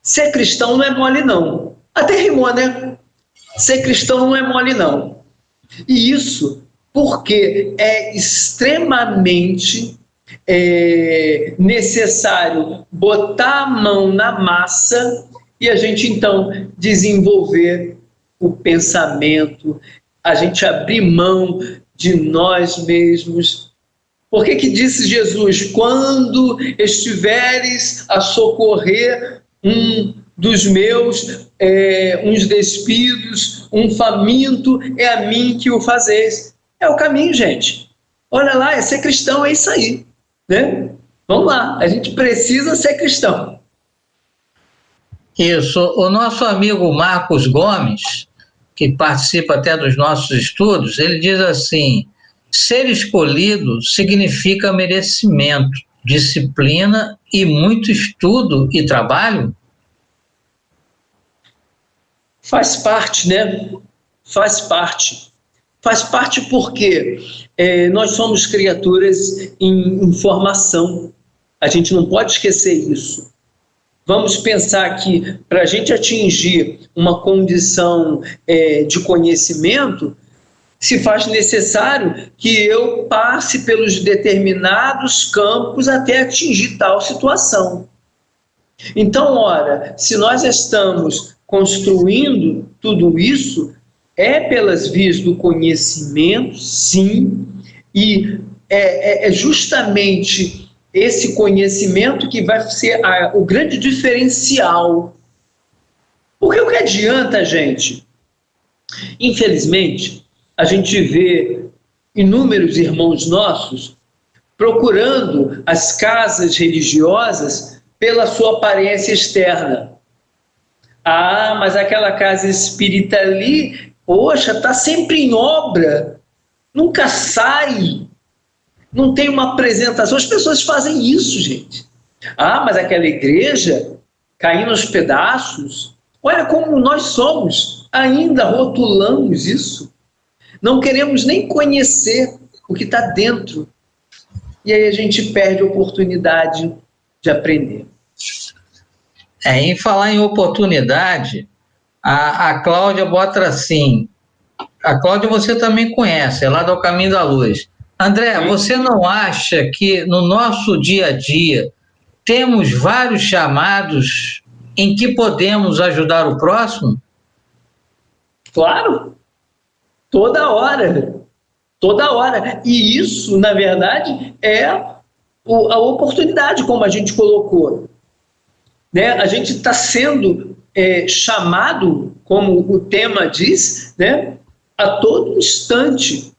ser cristão não é mole, não. Até rimou, né? Ser cristão não é mole, não. E isso porque é extremamente necessário botar a mão na massa e a gente, então, desenvolver o pensamento, a gente abrir mão de nós mesmos. Por que disse Jesus: quando estiveres a socorrer um dos meus, uns despidos, um faminto, é a mim que o fazeis. É o caminho, gente. Olha lá, é ser cristão, é isso aí, né? Vamos lá, a gente precisa ser cristão. Isso. O nosso amigo Marcos Gomes, que participa até dos nossos estudos, ele diz assim: ser escolhido significa merecimento, disciplina e muito estudo e trabalho? Faz parte, né? Faz parte. Faz parte porque nós somos criaturas em formação. A gente não pode esquecer isso. Vamos pensar que para a gente atingir uma condição de conhecimento, se faz necessário que eu passe pelos determinados campos até atingir tal situação. Então, ora, se nós estamos construindo tudo isso, é pelas vias do conhecimento, sim, e é justamente esse conhecimento que vai ser o grande diferencial. Porque o que adianta, gente? Infelizmente, a gente vê inúmeros irmãos nossos procurando as casas religiosas pela sua aparência externa. Ah, mas aquela casa espírita ali, poxa, está sempre em obra, nunca sai, não tem uma apresentação. As pessoas fazem isso, gente. Ah, mas aquela igreja caindo aos pedaços. Olha como nós somos, ainda rotulamos isso. Não queremos nem conhecer o que está dentro. E aí a gente perde a oportunidade de aprender. Em falar em oportunidade, a Cláudia bota assim, a Cláudia você também conhece, é lá do Caminho da Luz. André, você não acha que no nosso dia a dia temos vários chamados em que podemos ajudar o próximo? Claro, toda hora. Toda hora. E isso, na verdade, é a oportunidade, como a gente colocou. Né? A gente está sendo chamado, como o tema diz, né? A todo instante.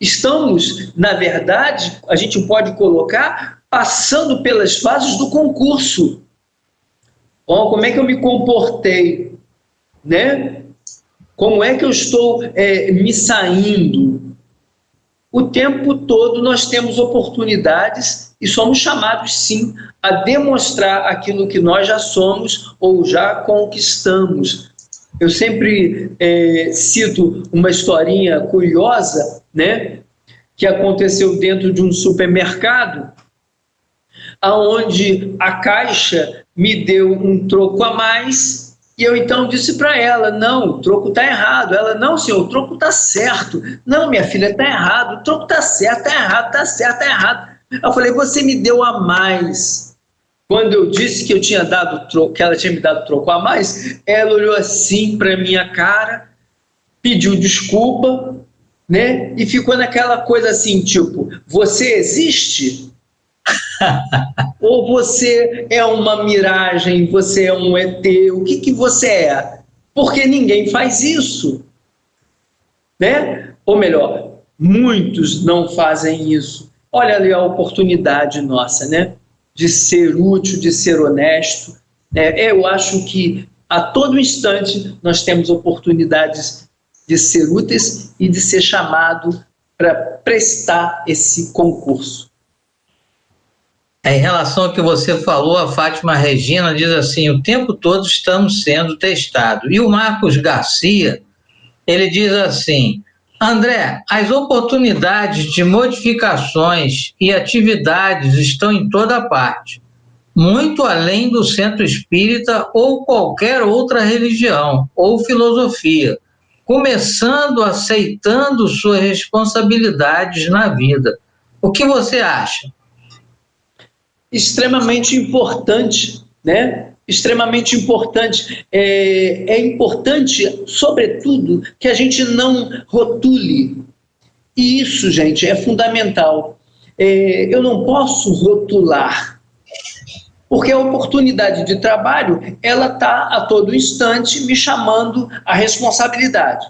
Estamos, na verdade, a gente pode colocar, passando pelas fases do concurso. Bom, como é que eu me comportei? Né? Como é que eu estou me saindo? O tempo todo nós temos oportunidades e somos chamados, sim, a demonstrar aquilo que nós já somos ou já conquistamos. Eu sempre cito uma historinha curiosa, né, que aconteceu dentro de um supermercado, onde a caixa me deu um troco a mais. E eu então disse para ela, não, o troco está errado. Ela, não, senhor, o troco está certo. Não, minha filha, está errado. O troco está certo, está errado, está certo, está errado. Eu falei, você me deu a mais. Quando eu disse que eu tinha dado troco, que ela tinha me dado troco a mais, ela olhou assim para minha cara, pediu desculpa, né? E ficou naquela coisa assim, tipo, você existe? Ou você é uma miragem, você é um ET, o que você é? Porque ninguém faz isso, né? Ou melhor, muitos não fazem isso. Olha ali a oportunidade nossa, né? De ser útil, de ser honesto. Eu acho que a todo instante nós temos oportunidades de ser úteis e de ser chamado para prestar esse concurso. Em relação ao que você falou, a Fátima Regina diz assim, o tempo todo estamos sendo testados. E o Marcos Garcia, ele diz assim, André, as oportunidades de modificações e atividades estão em toda parte, muito além do centro espírita ou qualquer outra religião ou filosofia, começando aceitando suas responsabilidades na vida. O que você acha? Extremamente importante, né? Extremamente importante. É importante, sobretudo, que a gente não rotule. E isso, gente, é fundamental. Eu não posso rotular, porque a oportunidade de trabalho, ela está a todo instante me chamando à responsabilidade.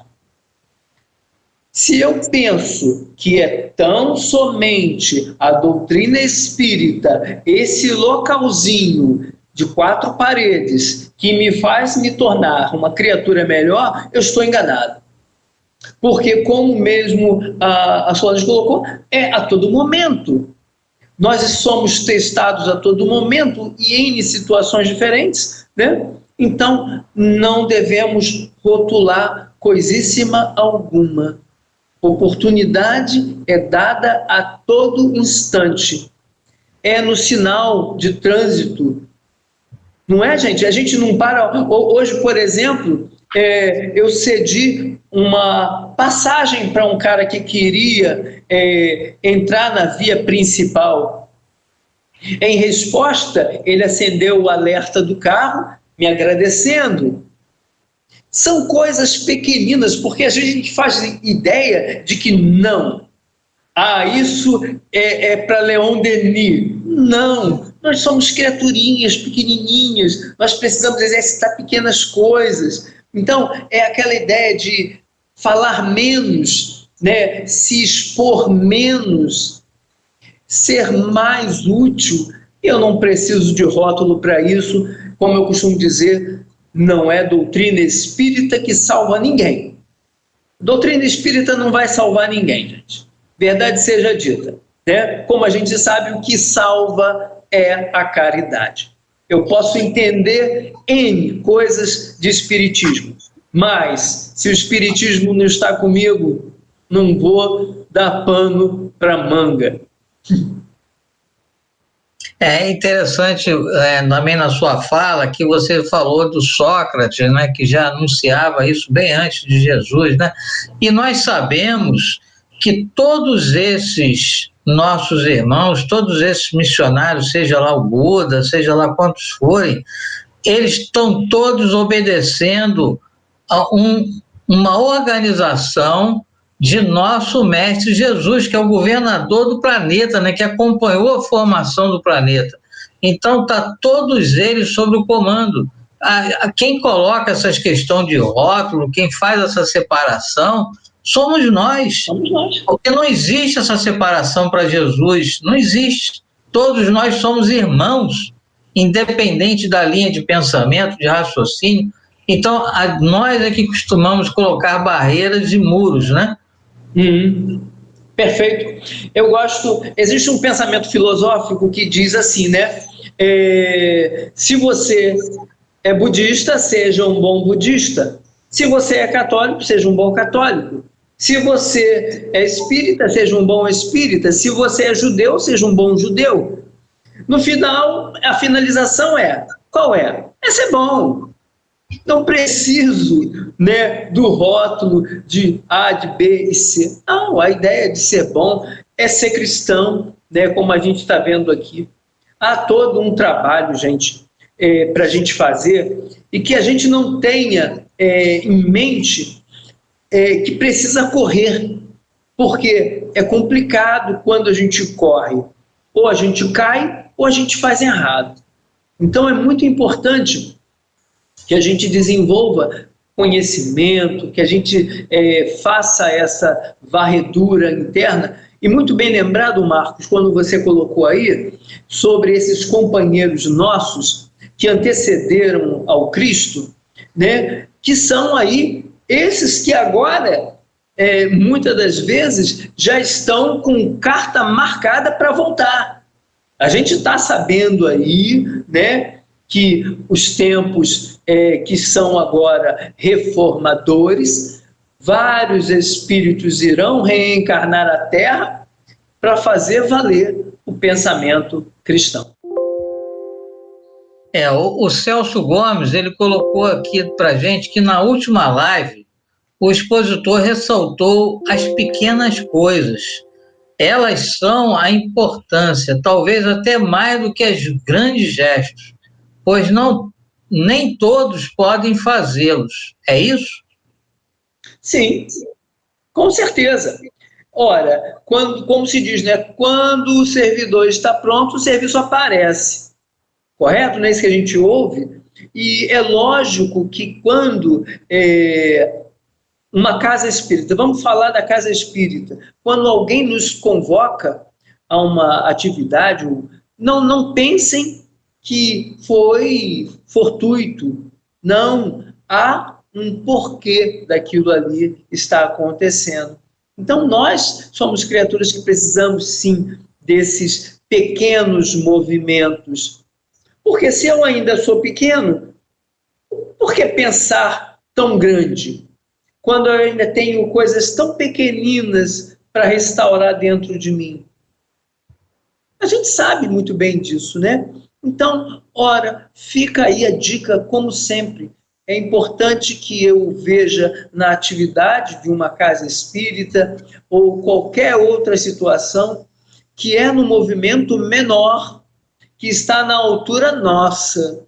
Se eu penso que é tão somente a doutrina espírita, esse localzinho de 4 paredes, que me faz me tornar uma criatura melhor, eu estou enganado. Porque, como mesmo a Solange colocou, é a todo momento. Nós somos testados a todo momento e em situações diferentes, né? Então, não devemos rotular coisíssima alguma. Oportunidade é dada a todo instante. É no sinal de trânsito. Não é, gente? A gente não para. Hoje, por exemplo, eu cedi uma passagem para um cara que queria entrar na via principal. Em resposta, ele acendeu o alerta do carro, me agradecendo. São coisas pequeninas, porque a gente faz ideia de que não. Isso é para Leon Denis. Não, nós somos criaturinhas pequenininhas, nós precisamos exercitar pequenas coisas. Então, é aquela ideia de falar menos, né? Se expor menos, ser mais útil, Eu não preciso de rótulo para isso. Como eu costumo dizer, não é doutrina espírita que salva ninguém. Doutrina espírita não vai salvar ninguém, gente. Verdade seja dita, né? Como a gente sabe, o que salva é a caridade. Eu posso entender N coisas de espiritismo, mas se o espiritismo não está comigo, não vou dar pano para manga. É interessante também na sua fala que você falou do Sócrates, né, que já anunciava isso bem antes de Jesus, né? E nós sabemos que todos esses nossos irmãos, todos esses missionários, seja lá o Buda, seja lá quantos forem, eles estão todos obedecendo a uma organização de nosso mestre Jesus, que é o governador do planeta, né, que acompanhou a formação do planeta. Então, está todos eles sob o comando. Quem coloca essas questões de rótulo, quem faz essa separação, somos nós. Somos nós. Porque não existe essa separação para Jesus, não existe. Todos nós somos irmãos, independente da linha de pensamento, de raciocínio. Então, nós é que costumamos colocar barreiras e muros, né? Perfeito. Eu gosto. Existe um pensamento filosófico que diz assim, né? Se você é budista, seja um bom budista. Se você é católico, seja um bom católico. Se você é espírita, seja um bom espírita. Se você é judeu, seja um bom judeu. No final, a finalização qual é? É ser bom. Não preciso, né, do rótulo de A, de B e C. Não, a ideia de ser bom é ser cristão, né, como a gente está vendo aqui. Há todo um trabalho, gente, para a gente fazer e que a gente não tenha em mente que precisa correr, porque é complicado quando a gente corre. Ou a gente cai ou a gente faz errado. Então é muito importante que a gente desenvolva conhecimento, que a gente faça essa varredura interna. E muito bem lembrado, Marcos, quando você colocou aí sobre esses companheiros nossos que antecederam ao Cristo, né, que são aí esses que agora, muitas das vezes, já estão com carta marcada para voltar. A gente está sabendo aí, né, que os tempos que são agora reformadores, vários espíritos irão reencarnar a Terra para fazer valer o pensamento cristão. O Celso Gomes, ele colocou aqui para a gente que na última live o expositor ressaltou as pequenas coisas. Elas são a importância, talvez até mais do que os grandes gestos, pois nem todos podem fazê-los. É isso? Sim, com certeza. Ora, como se diz, né? Quando o servidor está pronto, o serviço aparece. Correto? Não é isso que a gente ouve? E é lógico que quando uma casa espírita, vamos falar da casa espírita, quando alguém nos convoca a uma atividade, não pensem que foi fortuito. Não, há um porquê daquilo ali está acontecendo. Então, nós somos criaturas que precisamos, sim, desses pequenos movimentos. Porque se eu ainda sou pequeno, por que pensar tão grande? Quando eu ainda tenho coisas tão pequeninas para restaurar dentro de mim. A gente sabe muito bem disso, né? Então, ora, fica aí a dica, como sempre. É importante que eu veja na atividade de uma casa espírita ou qualquer outra situação que é no movimento menor, que está na altura nossa,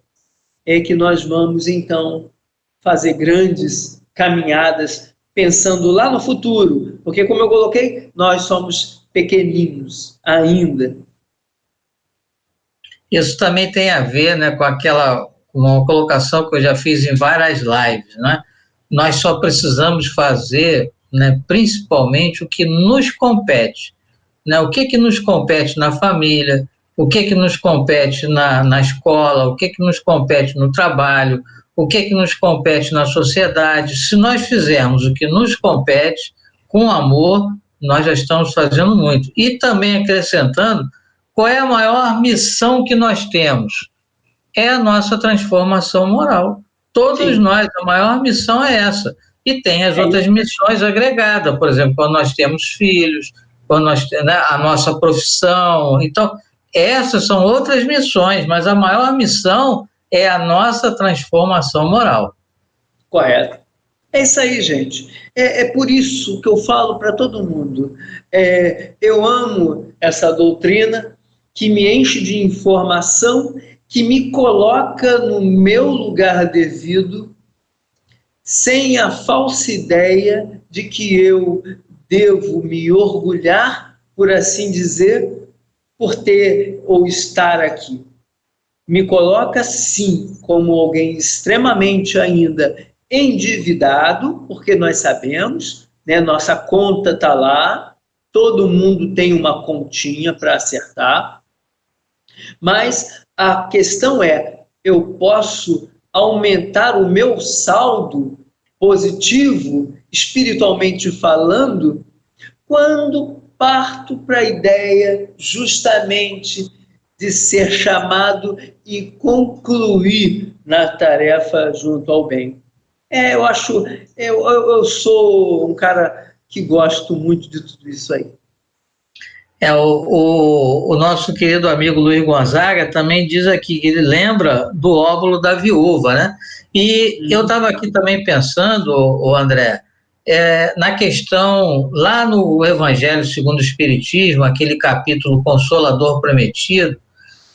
que nós vamos, então, fazer grandes caminhadas pensando lá no futuro. Porque, como eu coloquei, nós somos pequeninos ainda. Isso também tem a ver, né, com uma colocação que eu já fiz em várias lives, né? Nós só precisamos fazer, né, principalmente o que nos compete, né? O que nos compete na família, o que nos compete na escola, o que nos compete no trabalho, o que nos compete na sociedade. Se nós fizermos o que nos compete com amor, nós já estamos fazendo muito. E também acrescentando, qual é a maior missão que nós temos? É a nossa transformação moral. Todos nós, a maior missão é essa. E tem as outras missões agregadas, por exemplo, quando nós temos filhos, quando nós temos, né, a nossa profissão. Então, essas são outras missões, mas a maior missão é a nossa transformação moral. Correto. É isso aí, gente. É por isso que eu falo para todo mundo. Eu amo essa doutrina que me enche de informação, que me coloca no meu lugar devido, sem a falsa ideia de que eu devo me orgulhar, por assim dizer, por ter ou estar aqui. Me coloca, sim, como alguém extremamente ainda endividado, porque nós sabemos, né, nossa conta está lá, todo mundo tem uma continha para acertar, mas a questão é, eu posso aumentar o meu saldo positivo, espiritualmente falando, quando parto para a ideia justamente de ser chamado e concluir na tarefa junto ao bem. Eu sou um cara que gosto muito de tudo isso aí. O nosso querido amigo Luiz Gonzaga também diz aqui que ele lembra do óvulo da viúva, né? E eu estava aqui também pensando, André, na questão, lá no Evangelho segundo o Espiritismo, aquele capítulo Consolador Prometido,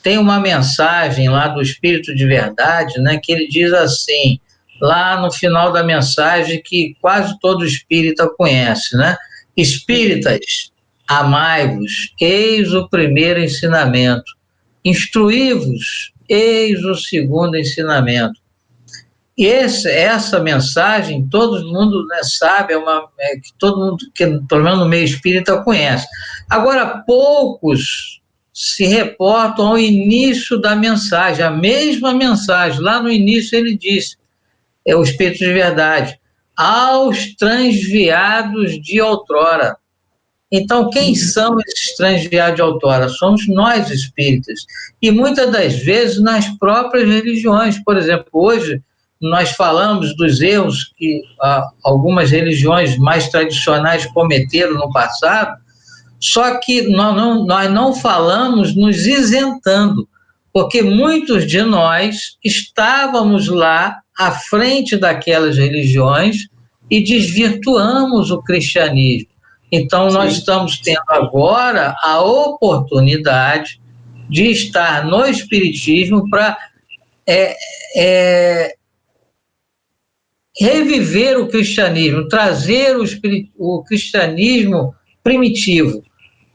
tem uma mensagem lá do Espírito de Verdade, né, que ele diz assim, lá no final da mensagem, que quase todo espírita conhece, né? Espíritas, amai-vos, eis o primeiro ensinamento. Instruí-vos, eis o segundo ensinamento. E essa mensagem, todo mundo, né, sabe, que todo mundo, que pelo menos no meio espírita, conhece. Agora, poucos se reportam ao início da mensagem, a mesma mensagem. Lá no início ele disse, o Espírito de Verdade, aos transviados de outrora. Então, quem são esses transviados de outrora? Somos nós, espíritas. E muitas das vezes nas próprias religiões. Por exemplo, hoje nós falamos dos erros que algumas religiões mais tradicionais cometeram no passado, só que nós não falamos nos isentando, porque muitos de nós estávamos lá à frente daquelas religiões e desvirtuamos o cristianismo. Então, nós estamos tendo agora a oportunidade de estar no Espiritismo para reviver o cristianismo, trazer o cristianismo primitivo.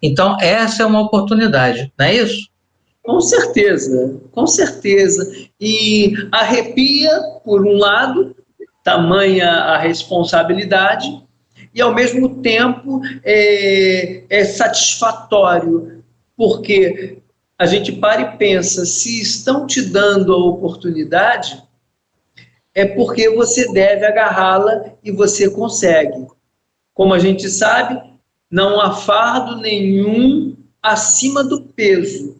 Então, essa é uma oportunidade, não é isso? Com certeza, com certeza. E arrepia, por um lado, tamanha a responsabilidade, e, ao mesmo tempo, é satisfatório, porque a gente para e pensa, se estão te dando a oportunidade, é porque você deve agarrá-la e você consegue. Como a gente sabe, não há fardo nenhum acima do peso,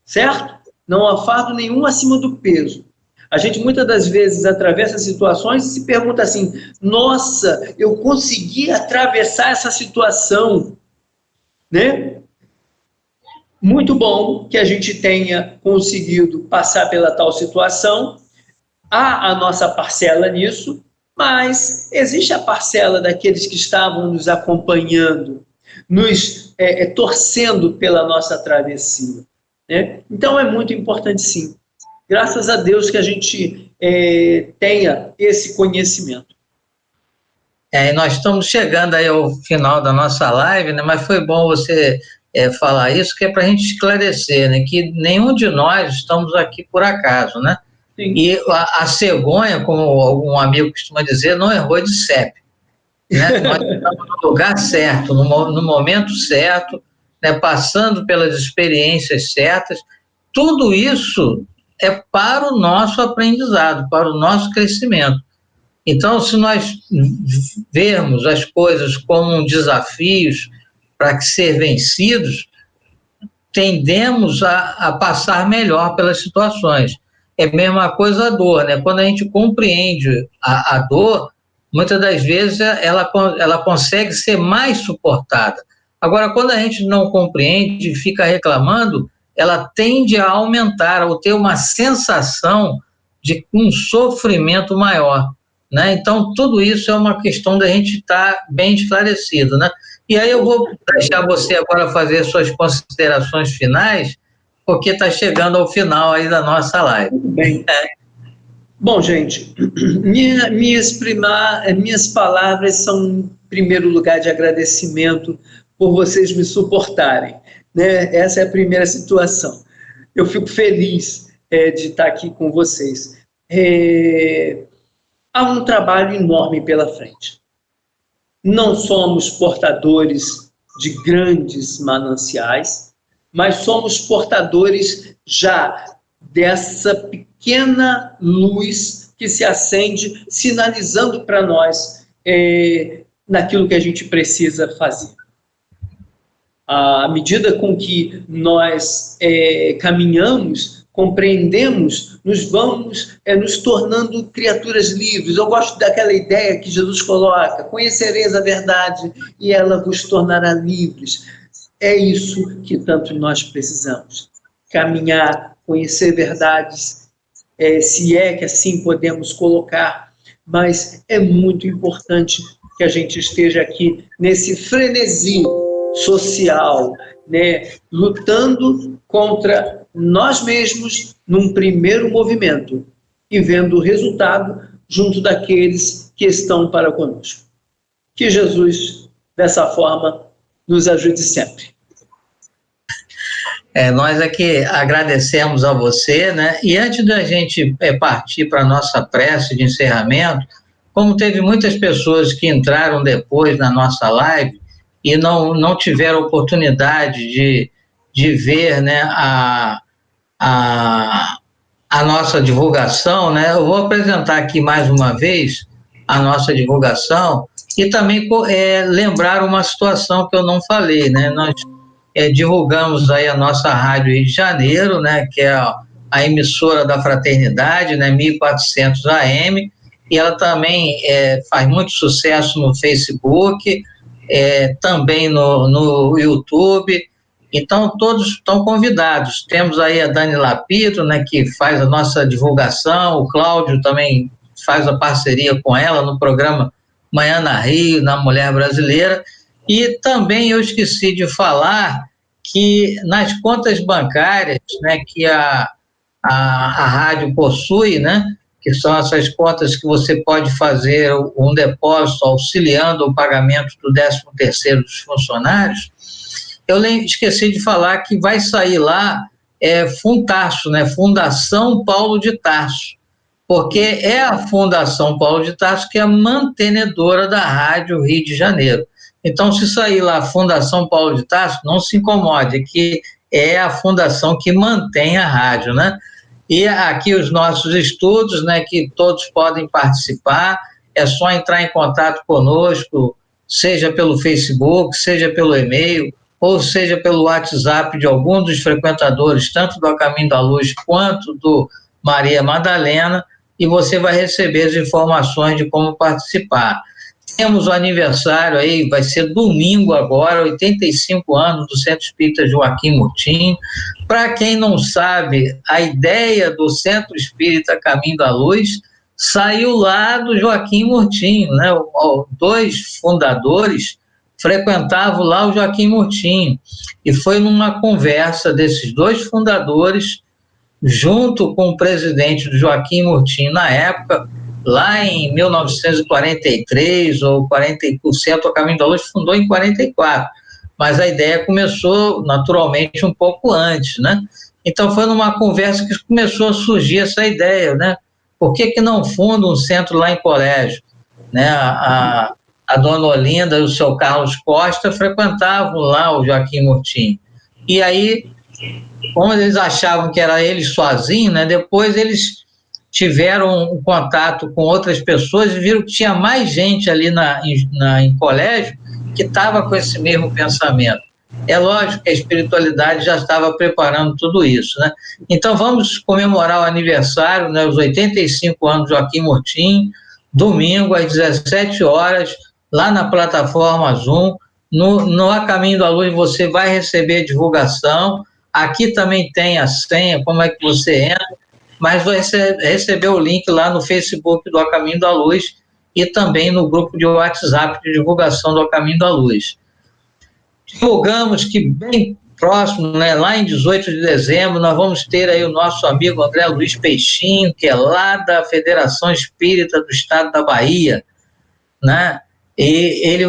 certo? Não há fardo nenhum acima do peso. A gente muitas das vezes atravessa situações e se pergunta assim, nossa, eu consegui atravessar essa situação, né? Muito bom que a gente tenha conseguido passar pela tal situação, há a nossa parcela nisso, mas existe a parcela daqueles que estavam nos acompanhando, nos torcendo pela nossa travessia, né? Então é muito importante, sim. Graças a Deus que a gente tenha esse conhecimento. E nós estamos chegando aí ao final da nossa live, né? Mas foi bom você falar isso, que é para a gente esclarecer, né? Que nenhum de nós estamos aqui por acaso, né? Sim. E a cegonha, como algum amigo costuma dizer, não errou de CEP. Né? Nós estamos no lugar certo, no momento certo, né, passando pelas experiências certas, tudo isso é para o nosso aprendizado, para o nosso crescimento. Então, se nós vermos as coisas como desafios para ser vencidos, tendemos a passar melhor pelas situações. É a mesma coisa a dor, né? Quando a gente compreende a dor, muitas das vezes ela consegue ser mais suportada. Agora, quando a gente não compreende e fica reclamando, ela tende a aumentar ou ter uma sensação de um sofrimento maior, né? Então, tudo isso é uma questão da gente estar bem esclarecido, né? E aí eu vou deixar você agora fazer suas considerações finais, porque está chegando ao final aí da nossa live. Muito bem. Bom, gente, minhas palavras são, em primeiro lugar, de agradecimento por vocês me suportarem, né? Essa é a primeira situação. Eu fico feliz de estar aqui com vocês. Há um trabalho enorme pela frente. Não somos portadores de grandes mananciais, mas somos portadores já dessa pequena luz que se acende, sinalizando para nós naquilo que a gente precisa fazer. À medida com que nós caminhamos, compreendemos, nos vamos nos tornando criaturas livres. Eu gosto daquela ideia que Jesus coloca: conhecereis a verdade e ela vos tornará livres. É isso que tanto nós precisamos. Caminhar, conhecer verdades, se é que assim podemos colocar, mas é muito importante que a gente esteja aqui nesse frenesi social, né, lutando contra nós mesmos num primeiro movimento e vendo o resultado junto daqueles que estão para conosco. Que Jesus, dessa forma, nos ajude sempre. Nós aqui agradecemos a você, né? E antes da gente partir para a nossa prece de encerramento, como teve muitas pessoas que entraram depois na nossa live e não tiveram oportunidade de ver, né, a nossa divulgação, né? Eu vou apresentar aqui mais uma vez a nossa divulgação e também lembrar uma situação que eu não falei, né? Nós divulgamos aí a nossa Rádio Rio de Janeiro, né? Que é a emissora da Fraternidade, né? 1400 AM, e ela também faz muito sucesso no Facebook, também no YouTube. Então, todos estão convidados. Temos aí a Dani Lapito, né, que faz a nossa divulgação, o Cláudio também faz a parceria com ela no programa Manhã na Rio, na Mulher Brasileira. E também eu esqueci de falar que nas contas bancárias, né, que a rádio possui, né, que são essas contas que você pode fazer um depósito auxiliando o pagamento do 13º dos funcionários, eu esqueci de falar que vai sair lá Funtarso, né? Fundação Paulo de Tarso, porque é a Fundação Paulo de Tarso que é a mantenedora da Rádio Rio de Janeiro. Então, se sair lá Fundação Paulo de Tarso, não se incomode, que é a fundação que mantém a rádio, né? E aqui os nossos estudos, né, que todos podem participar, é só entrar em contato conosco, seja pelo Facebook, seja pelo e-mail, ou seja pelo WhatsApp de algum dos frequentadores, tanto do A Caminho da Luz quanto do Maria Madalena, e você vai receber as informações de como participar. Temos o aniversário aí, vai ser domingo agora, 85 anos do Centro Espírita Joaquim Murtinho. Para quem não sabe, a ideia do Centro Espírita Caminho da Luz saiu lá do Joaquim Murtinho, né? Dois fundadores frequentavam lá o Joaquim Murtinho, e foi numa conversa desses dois fundadores, junto com o presidente do Joaquim Murtinho na época, lá em 1943 ou 40%, o Caminho da Luz fundou em 44, mas a ideia começou naturalmente um pouco antes, né? Então foi numa conversa que começou a surgir essa ideia, né? Por que não funda um centro lá em Colégio, né? a dona Olinda e o seu Carlos Costa frequentavam lá o Joaquim Murtinho. E aí, como eles achavam que era ele sozinho, né, depois eles tiveram um contato com outras pessoas e viram que tinha mais gente ali em colégio que estava com esse mesmo pensamento. É lógico que a espiritualidade já estava preparando tudo isso, né? Então vamos comemorar o aniversário, né, os 85 anos do Joaquim Murtinho, domingo às 17 horas, lá na plataforma Zoom. No A Caminho da Luz você vai receber divulgação. Aqui também tem a senha, como é que você entra, mas vai receber o link lá no Facebook do A Caminho da Luz e também no grupo de WhatsApp de divulgação do A Caminho da Luz. Divulgamos que bem próximo, né, lá em 18 de dezembro, nós vamos ter aí o nosso amigo André Luiz Peixinho, que é lá da Federação Espírita do Estado da Bahia, né? E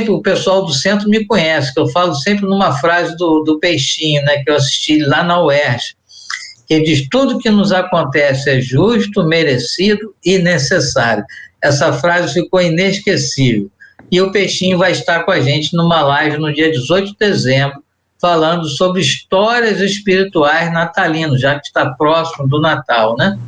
o pessoal do centro me conhece, que eu falo sempre numa frase do Peixinho, né, que eu assisti lá na UERJ, que ele diz: tudo que nos acontece é justo, merecido e necessário. Essa frase ficou inesquecível. E o Peixinho vai estar com a gente numa live no dia 18 de dezembro, falando sobre histórias espirituais natalinas, já que está próximo do Natal, né?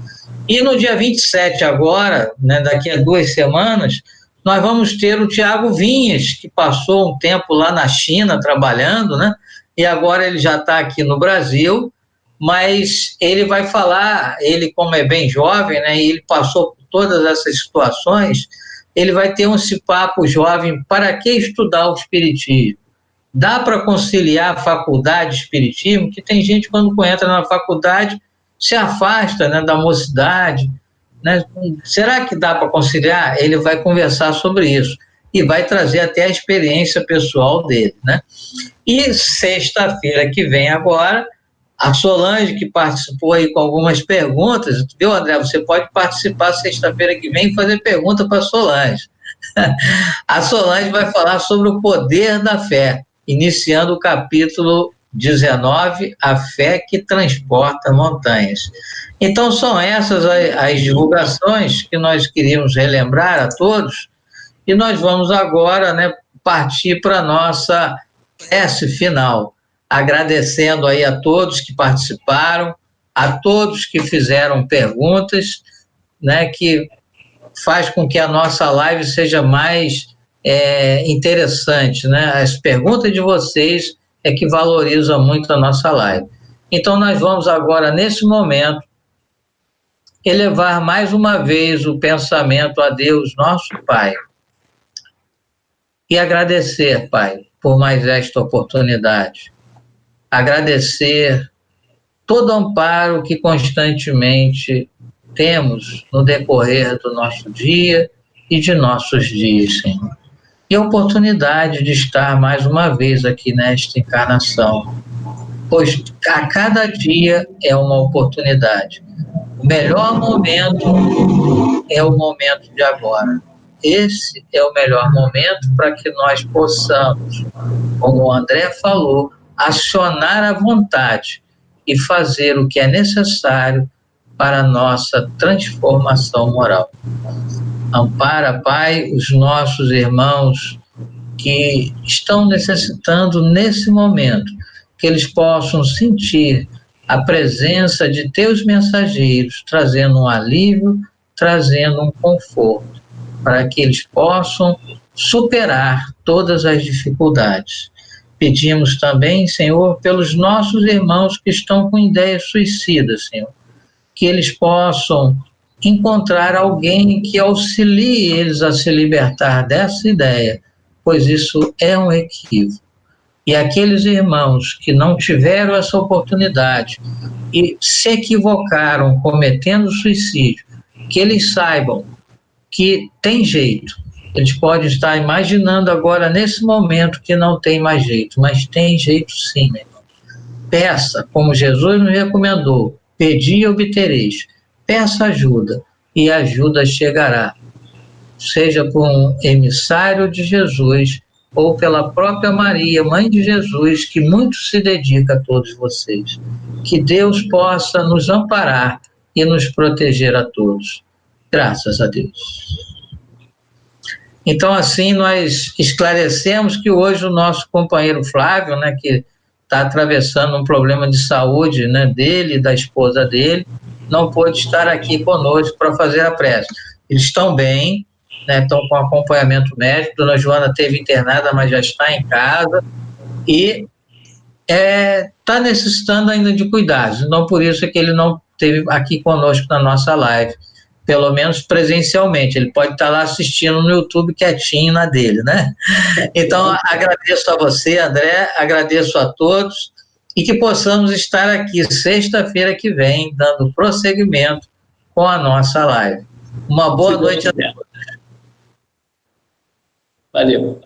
E no dia 27 agora, né, daqui a 2 semanas, nós vamos ter o Tiago Vinhas, que passou um tempo lá na China trabalhando, né? E agora ele já está aqui no Brasil, mas ele vai falar, ele como é bem jovem, né, e ele passou por todas essas situações, ele vai ter esse papo jovem: para que estudar o espiritismo? Dá para conciliar a faculdade de espiritismo? Que tem gente, quando entra na faculdade, se afasta, né, da mocidade, né? Será que dá para conciliar? Ele vai conversar sobre isso e vai trazer até a experiência pessoal dele, né? E sexta-feira que vem agora, a Solange, que participou aí com algumas perguntas, viu, André? Você pode participar sexta-feira que vem e fazer pergunta para a Solange. A Solange vai falar sobre o poder da fé, iniciando o capítulo 19, a fé que transporta montanhas. Então, são essas as divulgações que nós queríamos relembrar a todos, e nós vamos agora, né, partir para a nossa prece final, agradecendo aí a todos que participaram, a todos que fizeram perguntas, né, que faz com que a nossa live seja mais interessante, né? As perguntas de vocês é que valorizam muito a nossa live. Então, nós vamos agora, nesse momento, elevar mais uma vez o pensamento a Deus, nosso Pai, e agradecer, Pai, por mais esta oportunidade. Agradecer todo o amparo que constantemente temos no decorrer do nosso dia e de nossos dias, Senhor. E a oportunidade de estar mais uma vez aqui nesta encarnação, pois a cada dia é uma oportunidade. O melhor momento é o momento de agora. Esse é o melhor momento para que nós possamos, como o André falou, acionar a vontade e fazer o que é necessário para a nossa transformação moral. Ampara, Pai, os nossos irmãos que estão necessitando nesse momento, que eles possam sentir a presença de teus mensageiros, trazendo um alívio, trazendo um conforto, para que eles possam superar todas as dificuldades. Pedimos também, Senhor, pelos nossos irmãos que estão com ideias suicidas, Senhor, que eles possam encontrar alguém que auxilie eles a se libertar dessa ideia, pois isso é um equívoco. E aqueles irmãos que não tiveram essa oportunidade e se equivocaram cometendo suicídio, que eles saibam que tem jeito. Eles podem estar imaginando agora, nesse momento, que não tem mais jeito, mas tem jeito sim, meu irmão. Peça, como Jesus nos recomendou: pedi e obtereis. Peça ajuda, e a ajuda chegará. Seja por um emissário de Jesus, ou pela própria Maria, mãe de Jesus, que muito se dedica a todos vocês. Que Deus possa nos amparar e nos proteger a todos. Graças a Deus. Então, assim, nós esclarecemos que hoje o nosso companheiro Flávio, né, que está atravessando um problema de saúde, né, dele e da esposa dele, não pôde estar aqui conosco para fazer a prece. Eles estão bem, né, estão com acompanhamento médico. Dona Joana teve internada, mas já está em casa e está necessitando ainda de cuidados. Então, por isso é que ele não esteve aqui conosco na nossa live, pelo menos presencialmente. Ele pode estar lá assistindo no YouTube quietinho na dele, né? Então, agradeço a você, André, agradeço a todos e que possamos estar aqui sexta-feira que vem, dando prosseguimento com a nossa live. Uma boa noite a todos. Valeu.